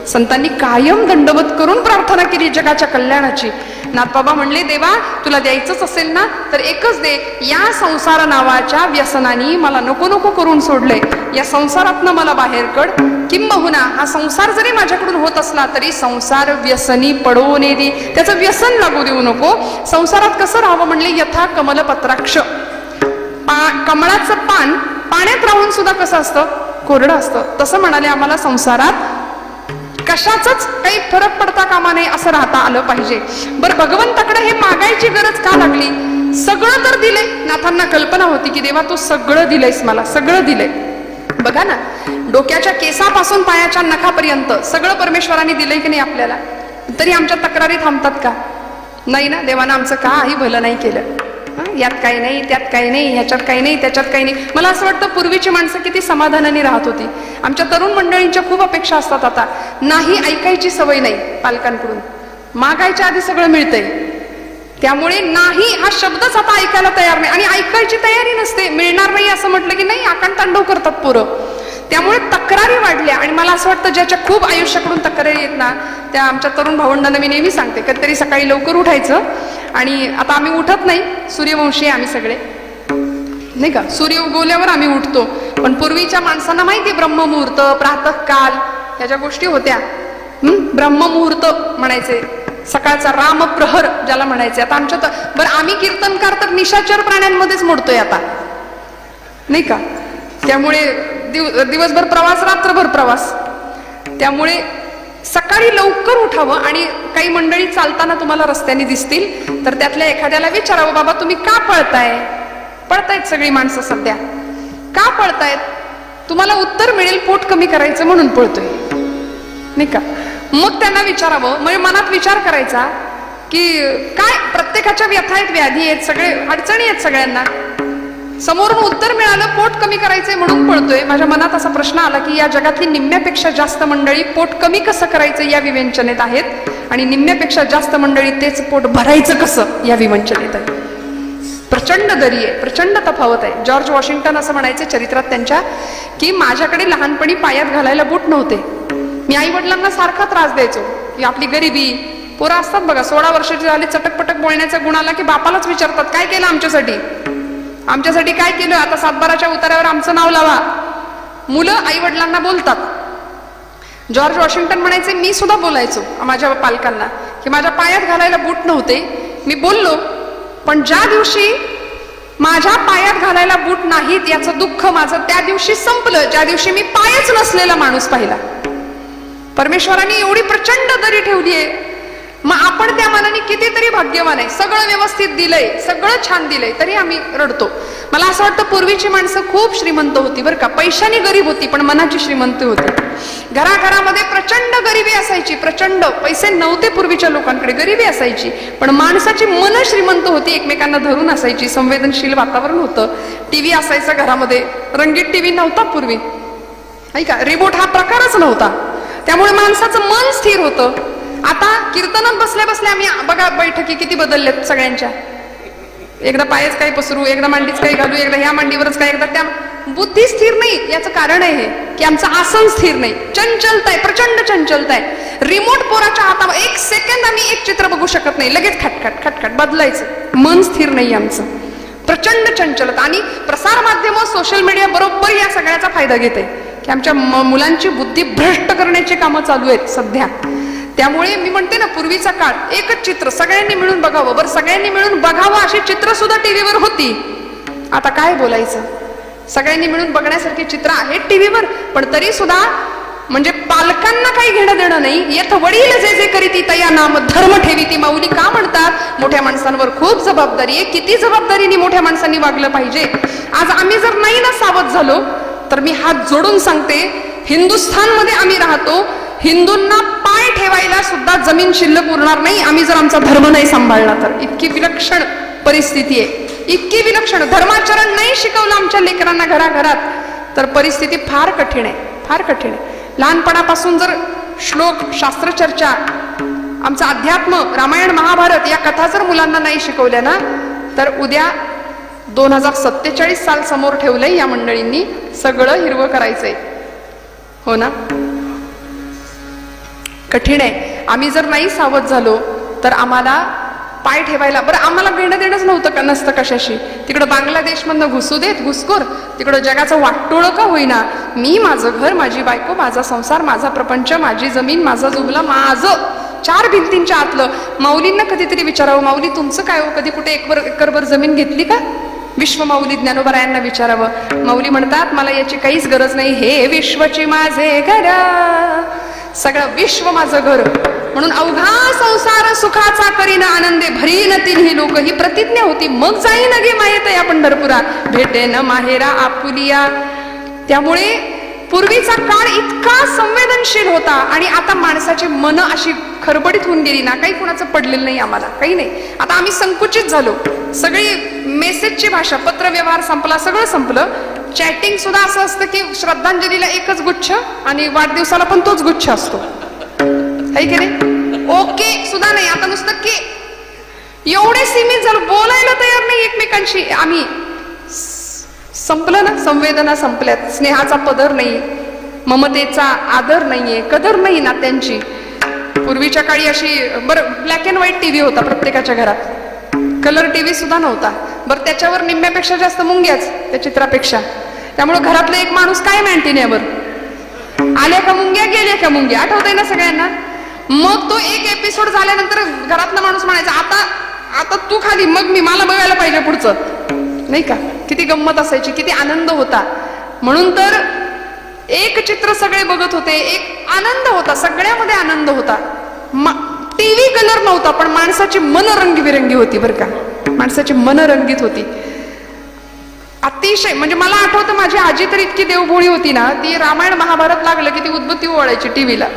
संतांनी कायम दंडवत करून प्रार्थना केली जगाच्या कल्याणाची. नाथबाबा म्हणले, देवा तुला द्यायचंच असेल ना तर एकच दे. या संसार नावाच्या व्यसनानी मला नको नको करून सोडले. या संसारातनं मला बाहेर कड. किंबहुना हा संसार जरी माझ्याकडून होत असला तरी संसार व्यसनी पडवू नये दे. त्याचं व्यसन लागू देऊ नको. संसारात कसं राहावं म्हणले, यथा कमलपत्राक्ष. कमळाचं पान पाण्यात राहून सुद्धा कसं असतं, कोरडं असतं. तसं म्हणाले आम्हाला संसारात कशाचाच काही फरक पडता कामा नये, असं राहता आलं पाहिजे. बरं, भगवंताकडे हे मागायची गरज का लागली? सगळं तर दिले. नाथांना कल्पना होती की देवा तू सगळं दिलंयस मला, सगळं दिलंय. बघा ना, डोक्याच्या केसापासून पायाच्या नखापर्यंत सगळं परमेश्वराने दिलंय की नाही आपल्याला. तरी आमच्या तक्रारी थांबतात का? नाही ना. देवानं आमचं काही भलं नाही केलं. यात काही नाही, त्यात काही नाही, ह्याच्यात काही नाही, त्याच्यात काही नाही. मला असं वाटतं पूर्वीची माणसं किती समाधानाने राहत होती. आमच्या तरुण मंडळींच्या खूप अपेक्षा असतात आता. नाही ऐकायची सवय नाही पालकांकडून. मागायच्या आधी सगळं मिळतंय. त्यामुळे नाही हा शब्दच आता ऐकायला तयार नाही आणि ऐकायची तयारी नसते. मिळणार नाही असं म्हटलं की नाही आकांतांडव करतात पोरं. त्यामुळे तक्रारी वाढल्या. आणि मला असं वाटतं ज्याच्या खूप आयुष्याकडून तक्रारी येत ना, त्या आमच्या तरुण भावंडांना मी नेहमी सांगते, कधीतरी सकाळी लवकर उठायचं. आणि आता आम्ही उठत नाही, सूर्यवंशी आम्ही सगळे नाही का, सूर्य उगवल्यावर आम्ही उठतो. पण पूर्वीच्या माणसांना माहिती ब्रह्ममुहूर्त, प्रातःकाल ह्या ज्या गोष्टी होत्या. ब्रह्ममुहूर्त म्हणायचे, सकाळचा रामप्रहर ज्याला म्हणायचे. आता आमच्या बरं आम्ही कीर्तनकार तर निशाचर प्राण्यांमध्येच मोडतोय आता नाही का. त्यामुळे दिवसभर प्रवास, रात्रभर प्रवास. त्यामुळे सकाळी लवकर उठावं. आणि काही मंडळी चालताना तुम्हाला रस्त्याने दिसतील तर त्यातल्या एखाद्याला विचारावं, बाबा तुम्ही का पळताय? पळतायत सगळी माणसं सध्या. का पळतायत? तुम्हाला उत्तर मिळेल, पोट कमी करायचं म्हणून पळतोय नाही का. मग त्यांना विचारावं, म्हणजे मनात विचार करायचा की काय प्रत्येकाच्या व्यथा आहेत, व्याधी आहेत, सगळे अडचणी आहेत सगळ्यांना. समोरून उत्तर मिळालं, पोट कमी करायचंय म्हणून पळतोय. माझ्या मनात असा प्रश्न आला की या जगातली निम्म्यापेक्षा जास्त मंडळी पोट कमी कसं करायचं या विवेचनेत आहेत आणि निम्म्यापेक्षा जास्त मंडळी तेच पोट भरायचं कसं या विवंचनेत आहे. प्रचंड दरी आहे, प्रचंड तफावत आहे. जॉर्ज वॉशिंग्टन असं म्हणायचे चरित्रात त्यांच्या की माझ्याकडे लहानपणी पायात घालायला बूट नव्हते. मी आई वडिलांना सारखा त्रास द्यायचो की आपली गरिबी. पोरं असतात बघा 16 वर्षाची झाली, चटकपटक बोलण्याचा गुण आला की बापालाच विचारतात काय केलं आमच्यासाठी, आमच्यासाठी काय केलं, आता 7-12च्या उतार्यावर आमचं नाव लावा. मुलं आई वडिलांना बोलतात. जॉर्ज वॉशिंग्टन म्हणायचे मी सुद्धा बोलायचो माझ्या पालकांना की माझ्या पायात घालायला बूट नव्हते. मी बोललो, पण ज्या दिवशी माझ्या पायात घालायला बूट नाहीत याचं दुःख माझं त्या दिवशी संपलं, ज्या दिवशी मी पायच नसलेला माणूस पाहिला. परमेश्वराने एवढी प्रचंड दरी ठेवली आहे. मग आपण त्या मानाने कितीतरी भाग्यवान आहे. सगळं व्यवस्थित दिलंय, सगळं छान दिलंय, तरी आम्ही रडतो. मला असं वाटतं पूर्वीची माणसं खूप श्रीमंत होती बरं का. पैशाने गरीब होती पण मनाची श्रीमंत होती. घराघरामध्ये प्रचंड गरिबी असायची, प्रचंड. पैसे नव्हते पूर्वीच्या लोकांकडे, गरिबी असायची, पण माणसाची मन श्रीमंत होती, एकमेकांना धरून असायची, संवेदनशील वातावरण होतं. टीव्ही असायचा घरामध्ये, रंगीत टीव्ही नव्हता पूर्वी ऐका, रिमोट हा प्रकारच नव्हता. त्यामुळे माणसाचं मन स्थिर होतं. आता कीर्तनात बसल्या बसल्या आम्ही बघा बैठकी किती बदलल्यात सगळ्यांच्या. एकदा पायच काही पसरू, एकदा मांडीच काही घालू, एकदा ह्या मांडीवरच काय, एकदा त्या. बुद्धी स्थिर नाही. याचं कारण आहे की आमचं आसन स्थिर नाही, चंचलताय, प्रचंड चंचलताय. रिमोट पोराच्या हातावर 1 सेकंद आम्ही एक चित्र बघू शकत नाही, लगेच खटखट खटखट बदलायचं. मन स्थिर नाही आमचं, प्रचंड चंचलता. आणि प्रसार माध्यम, सोशल मीडिया बरोबर या सगळ्याचा फायदा घेते की आमच्या मुलांची बुद्धी भ्रष्ट करण्याची कामं चालू आहेत सध्या. त्यामुळे मी म्हणते ना, पूर्वीचा काळ एकच चित्र सगळ्यांनी मिळून बघावं. बरं, सगळ्यांनी मिळून बघावं अशी चित्र सुद्धा टीव्हीवर होती, आता काय बोलायचं. सगळ्यांनी मिळून बघण्यासारखी चित्र आहेत टीव्हीवर, पण तरी सुद्धा म्हणजे पालकांना काही घेणं देणं नाही. येथ वडील जे जे करीती तया नाम धर्म ठेवी ती माऊली का म्हणतात. मोठ्या माणसांवर खूप जबाबदारी आहे. किती जबाबदारीने मोठ्या माणसांनी वागलं पाहिजे. आज आम्ही जर नाही ना सावध झालो तर मी हात जोडून सांगते, हिंदुस्थानमध्ये आम्ही राहतो, हिंदूंना पाय ठेवायला सुद्धा जमीन शिल्लक उरणार नाही आम्ही जर आमचा धर्म नाही सांभाळला तर. इतकी विलक्षण परिस्थिती आहे, इतकी विलक्षण. धर्माचरण नाही शिकवलं आमच्या लेकरांना घराघरात तर परिस्थिती फार कठीण आहे, फार कठीण आहे. लहानपणापासून जर श्लोक, शास्त्रचर्चा, आमचं अध्यात्म, रामायण महाभारत या कथा जर मुलांना नाही शिकवल्या ना तर उद्या 2047 साल समोर ठेवलंय या मंडळींनी, सगळं हिरवं करायचंय. हो ना, कठीण आहे. आम्ही जर नाही सावध झालो तर आम्हाला पाय ठेवायला, बरं आम्हाला घेणं देणंच नसतं कशाशी. तिकडं बांगलादेशमधनं घुसू देत घुसखोर, तिकडं जगाचं वाटोळं का होईना, मी माझं घर, माझी बायको, माझा संसार, माझा प्रपंच, माझी जमीन, माझा जुबला, माझं 4 भिंतींच्या आतलं. माऊलींना कधीतरी विचारावं, माऊली तुमचं काय हो, कधी कुठे एकरभर जमीन घेतली का. विश्व माऊली ज्ञानोबरायांना विचारावं. माऊली म्हणतात मला याची काहीच गरज नाही, हे विश्वची माझे घर, सगळं विश्व माझं घर. म्हणून अवघा संसार सुखाचा करीन आनंदे भरीन तिन्ही लोक, ही प्रतिज्ञा होती. मग जाईन गे मायेत या पंढरपुरा, भेटेन माहेरा आपुलिया. त्यामुळे पूर्वीचा काळ इतका संवेदनशील होता आणि आता माणसाची मनं अशी खरबडीत होऊन गेली ना, काही कुणाचं पडलेलं नाही आम्हाला, काही नाही. आता आम्ही संकुचित झालो. सगळी मेसेजची भाषा, पत्र व्यवहार संपला, सगळं संपलं. चॅटिंग सुद्धा असं असतं की श्रद्धांजलीला एकच गुच्छ आणि वाढदिवसाला पण तोच गुच्छ असतो, आहे की नाही. ओके सुद्धा नाही, आता नुसतं के. एवढे सीमित झालं, बोलायला तयार नाही एकमेकांशी आम्ही. संपलं ना, संवेदना संपल्यात, स्नेहाचा पदर नाही, ममतेचा आदर नाहीये, कदर नाही नात्यांची. पूर्वीच्या काळी अशी, बरं ब्लॅक अँड व्हाईट टीव्ही होता प्रत्येकाच्या घरात, कलर टीव्ही सुद्धा नव्हता. बरं त्याच्यावर निम्म्यापेक्षा जास्त मुंग्याच त्या चित्रापेक्षा. त्यामुळं घरातला एक माणूस काय अँटिन्यावर, आल्या का मुंग्या, गेल्या का मुंग्या, आठवतंय ना सगळ्यांना. मग तो एक एपिसोड झाल्यानंतर घरातला माणूस म्हणायचा आता तू खाली, मग मी, मला बघायला पाहिजे पुढचं, नाही का. किती गंमत असायची, किती आनंद होता. म्हणून तर एक चित्र सगळे बघत होते, एक आनंद होता, सगळ्यामध्ये आनंद होता. टीव्ही कलर नव्हता पण माणसाची मन रंगीबिरंगी होती बरं का, माणसाची मन रंगीत होती अतिशय. म्हणजे मला आठवतं माझी आजी तर इतकी देवभोळी होती ना, ती रामायण महाभारत लागलं की ती उद्बत्ती ओवाळायची टीव्हीला.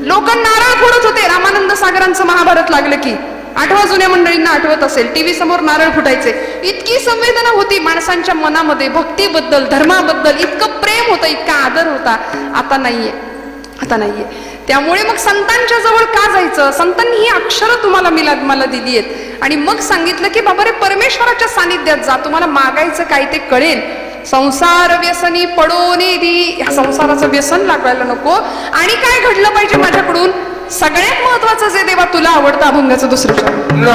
लोक नारळ फोडत होते रामानंद सागरांचं महाभारत लागलं की. आठवा जुन्या मंडळींना आठवत असेल, टीव्ही समोर नारळ फुटायचे. इतकी संवेदना होती माणसांच्या मनामध्ये, भक्तीबद्दल, धर्माबद्दल इतकं प्रेम होतं, इतका आदर होता. आता नाहीये, आता नाहीये. त्यामुळे मग संतांच्या जवळ का जायचं. संतांनी ही अक्षरं तुम्हाला मला दिली आहेत आणि मग सांगितलं की बाबा रे परमेश्वराच्या सानिध्यात जा, तुम्हाला मागायचं काय ते कळेल. संसार व्यसनी पडोने दी, ह्या संसाराचं व्यसन लागायला नको. आणि काय घडलं पाहिजे माझ्याकडून, सगळ्यात महत्वाचं जे देवा तुला आवडतं अभंगाचं दुसरं शब्द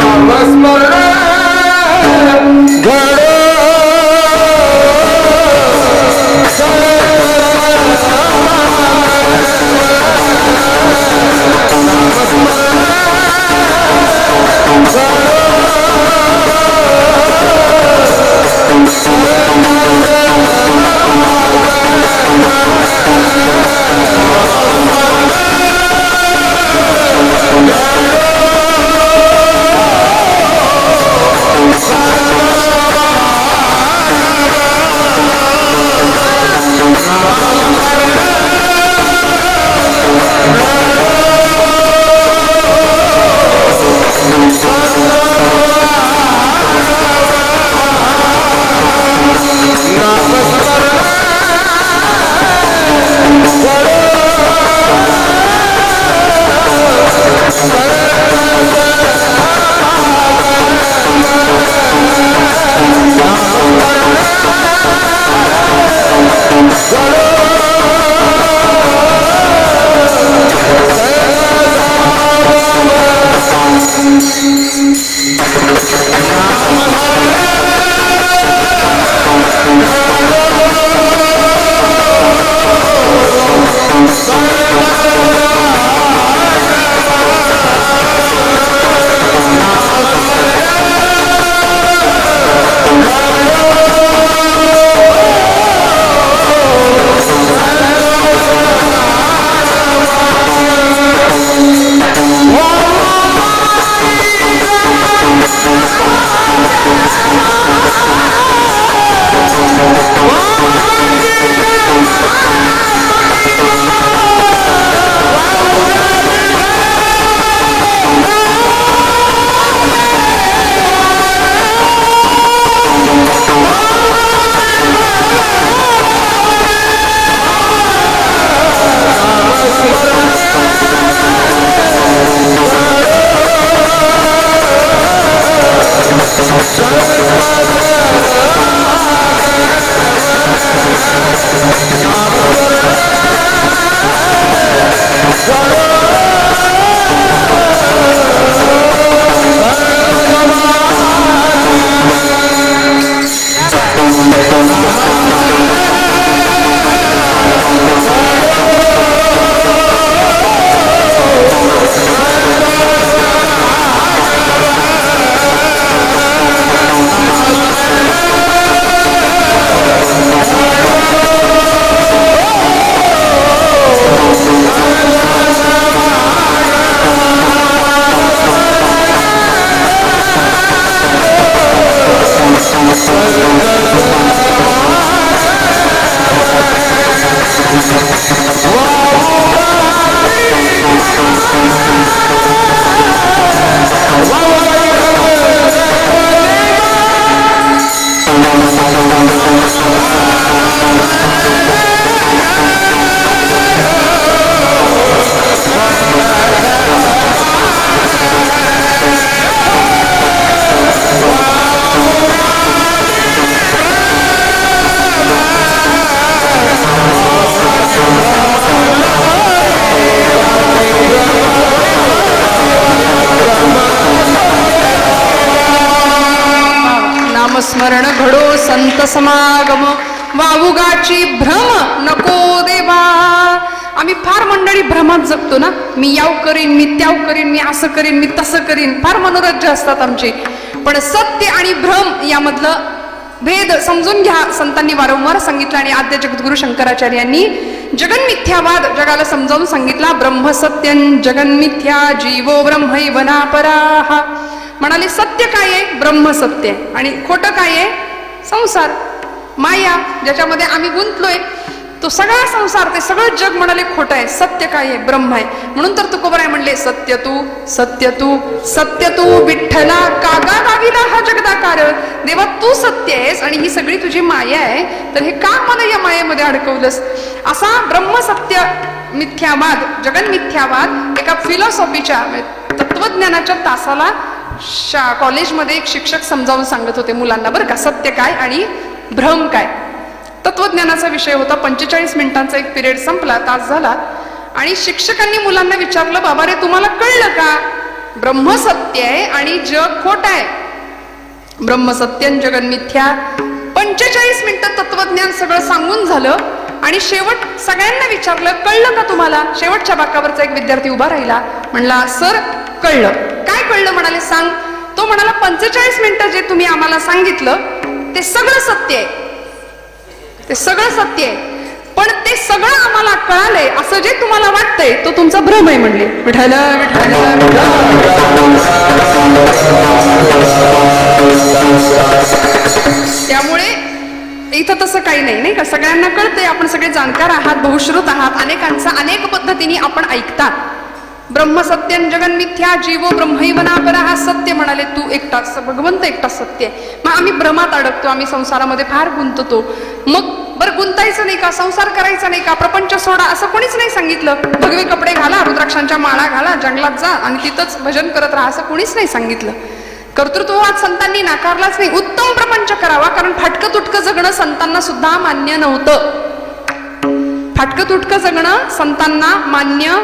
नामस्मरण घडो संत समागम वावुगाची भ्रम नको देवा. आम्ही फार मंडळी भ्रमात जगतो ना, मी याव करीन, मी त्याव करीन, मी असं करीन, मी तसं करीन, फार मनोरंजन असतात आमचे. पण सत्य आणि भ्रम यामधलं भेद समजून घ्या. संतांनी वारंवार सांगितलं आणि आद्य जगद्गुरु शंकराचार्यांनी जगन्मिथ्यावाद जगाला समजावून सांगितला. ब्रह्म सत्यं जगन्मिथ्या जीवो ब्रह्मैव नापराः. म्हणाले सत्य काय आहे? ब्रह्म सत्य आहे. आणि खोटं काय आहे? संसार, माया, ज्याच्यामध्ये आम्ही गुंतलोय तो सगळा संसार, ते सगळं जग म्हणाले खोटं आहे. सत्य काय आहे? ब्रह्म आहे. म्हणून तर तुकोबराय म्हणले सत्य तू सत्य तू सत्य तू विठ्ठला कागा गाविला हा जगदाकार. देवा तू सत्य आहेस आणि ही सगळी तुझी माया आहे, तर हे का मला या मायेमध्ये अडकवलंस? असा ब्रह्मसत्य मिथ्यावाद, जगन्मिथ्यावाद एका फिलॉसॉफीच्या तत्वज्ञानाच्या तासाला कॉलेजमध्ये एक शिक्षक समजावून सांगत होते मुलांना, बरं का, सत्य काय आणि भ्रम काय. तत्वज्ञानाचा विषय होता. 45 मिनिटांचा एक पिरियड संपला, तास झाला आणि शिक्षकांनी मुलांना विचारलं, बाबा रे तुम्हाला कळलं का ब्रह्म सत्य आहे आणि जग खोट आहे? ब्रह्मसत्यं जगन्मिथ्या. 45 मिनिटं तत्वज्ञान सगळं सांगून झालं आणि शेवट सगळ्यांना विचारलं, कळलं का तुम्हाला? शेवटच्या बाकावरचा एक विद्यार्थी उभा राहिला, म्हणला सर कळलं. काय कळलं म्हणाले? सांग. तो म्हणाला 45 मिनिटं जे तुम्ही आम्हाला सांगितलं ते सगळं सत्य आहे, ते सगळं सत्य आहे, पण ते सगळं आम्हाला कळालंय असं जे तुम्हाला वाटतंय तो तुमचा भ्रम आहे म्हणले. विठ्ठल विठ्ठल. त्यामुळे इथं तसं काही नाही, नाही का, सगळ्यांना कळतंय, आपण सगळे जाणकार आहात, बहुश्रुत आहात, अनेकांचा अनेक पद्धतीने आपण ऐकता. ब्रह्मसत्यं जगन्मिथ्या जीवो ब्रह्मैव नापराः. सत्य म्हणाले तू एकटा, भगवंत एकटा सत्य आहे. मग आम्ही भ्रमात अडकतो, आम्ही संसारामध्ये फार गुंततो. मग बरं गुंतायचं नाही का, संसार करायचा नाही का, प्रपंच सोडा असं कोणीच नाही सांगितलं. भगवे कपडे घाला, रुद्राक्षांच्या माळा घाला, जंगलात जा आणि तिथंच भजन करत राहा असं कोणीच नाही सांगितलं. कर्तृत्ववाद संतांनी नाकारलाच नाही. उत्तम प्रपंच करावा, कारण फाटकं तुटकं जगणं संतांना सुद्धा मान्य नव्हतं. फाटकं तुटकं जगणं संतांना मान्य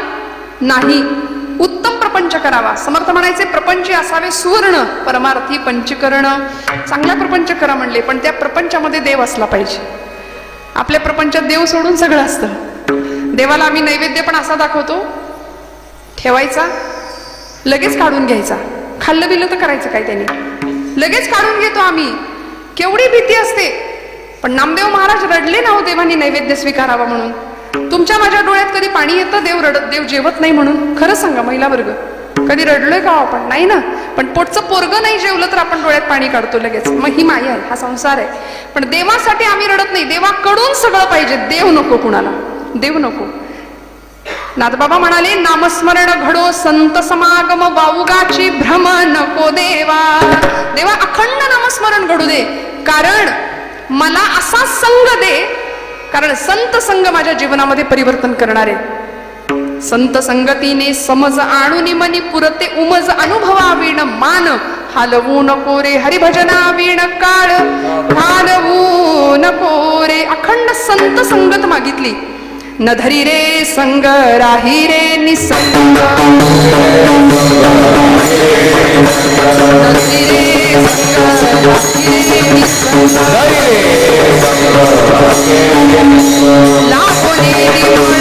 नाही. उत्तम प्रपंच करावा. समर्थ म्हणायचे प्रपंची असावे सुवर्ण, परमार्थी पंचकरण. चांगला प्रपंच करा म्हणले, पण त्या प्रपंचामध्ये देव असला पाहिजे. आपल्या प्रपंचात देव सोडून सगळं असतं. देवाला आम्ही नैवेद्य पण असा दाखवतो, ठेवायचा, लगेच काढून घ्यायचा. खाल्लं बिल्लं तर करायचं काय त्याने, लगेच काढून घेतो आम्ही. केवढी भीती असते. पण नामदेव महाराज रडले ना हो देवानी नैवेद्य स्वीकारावा म्हणून. तुमच्या माझ्या डोळ्यात कधी पाणी येतं देव जेवत नाही म्हणून? खरं सांगा महिला वर्ग, कधी रडलोय का आपण? नाही ना. पण पोटचं पोरगं नाही जेवलं तर आपण डोळ्यात पाणी काढतो लगेच. मग ही माया आहे, हा संसार आहे. पण देवासाठी आम्ही रडत नाही. देवाकडून सगळं पाहिजे, देव नको कुणाला, देव नको. नाथबाबा म्हणाले नामस्मरण घडो संत समागम वावुगाची भ्रम नको देवा. देवा अखंड नामस्मरण घडू दे, कारण मला असा संग दे, कारण संत संग माझ्या जीवनामध्ये परिवर्तन करणारे. संत संगतीने समज आणून मनी पुरते उमज अनुभवावीण मान. हालवू नको रे हरिभजनावीण काळ, हालवू नको रे. अखंड संत संगत मागितली. न धरी रे संग राही रे निसंग, नधरी रे संग राही रे निसंग. लाखोने दिवळ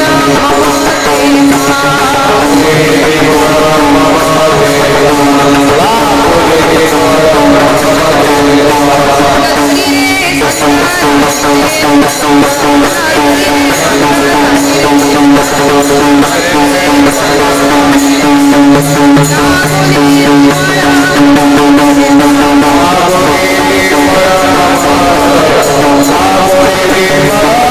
Thank you.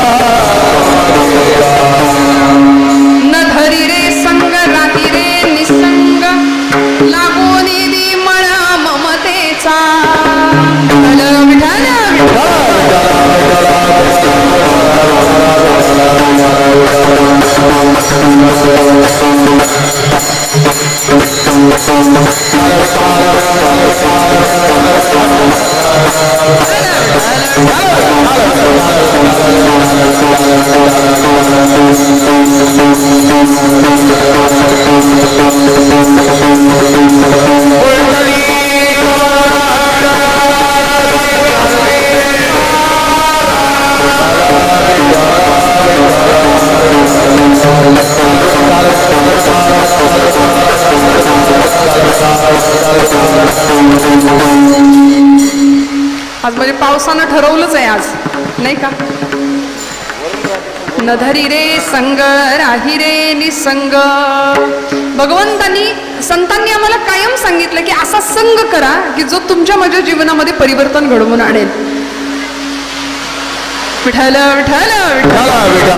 पावसानं ठरवलंच आहे आज, नाही का? न धरी रे संग राही रे निसंग. भगवंतांनी संतांनी आम्हाला कायम सांगितलं की असा संग करा की जो तुमच्या माझ्या जीवनामध्ये परिवर्तन घडवून आणेल. विठ्ठल विठ्ठल विठ्ठल.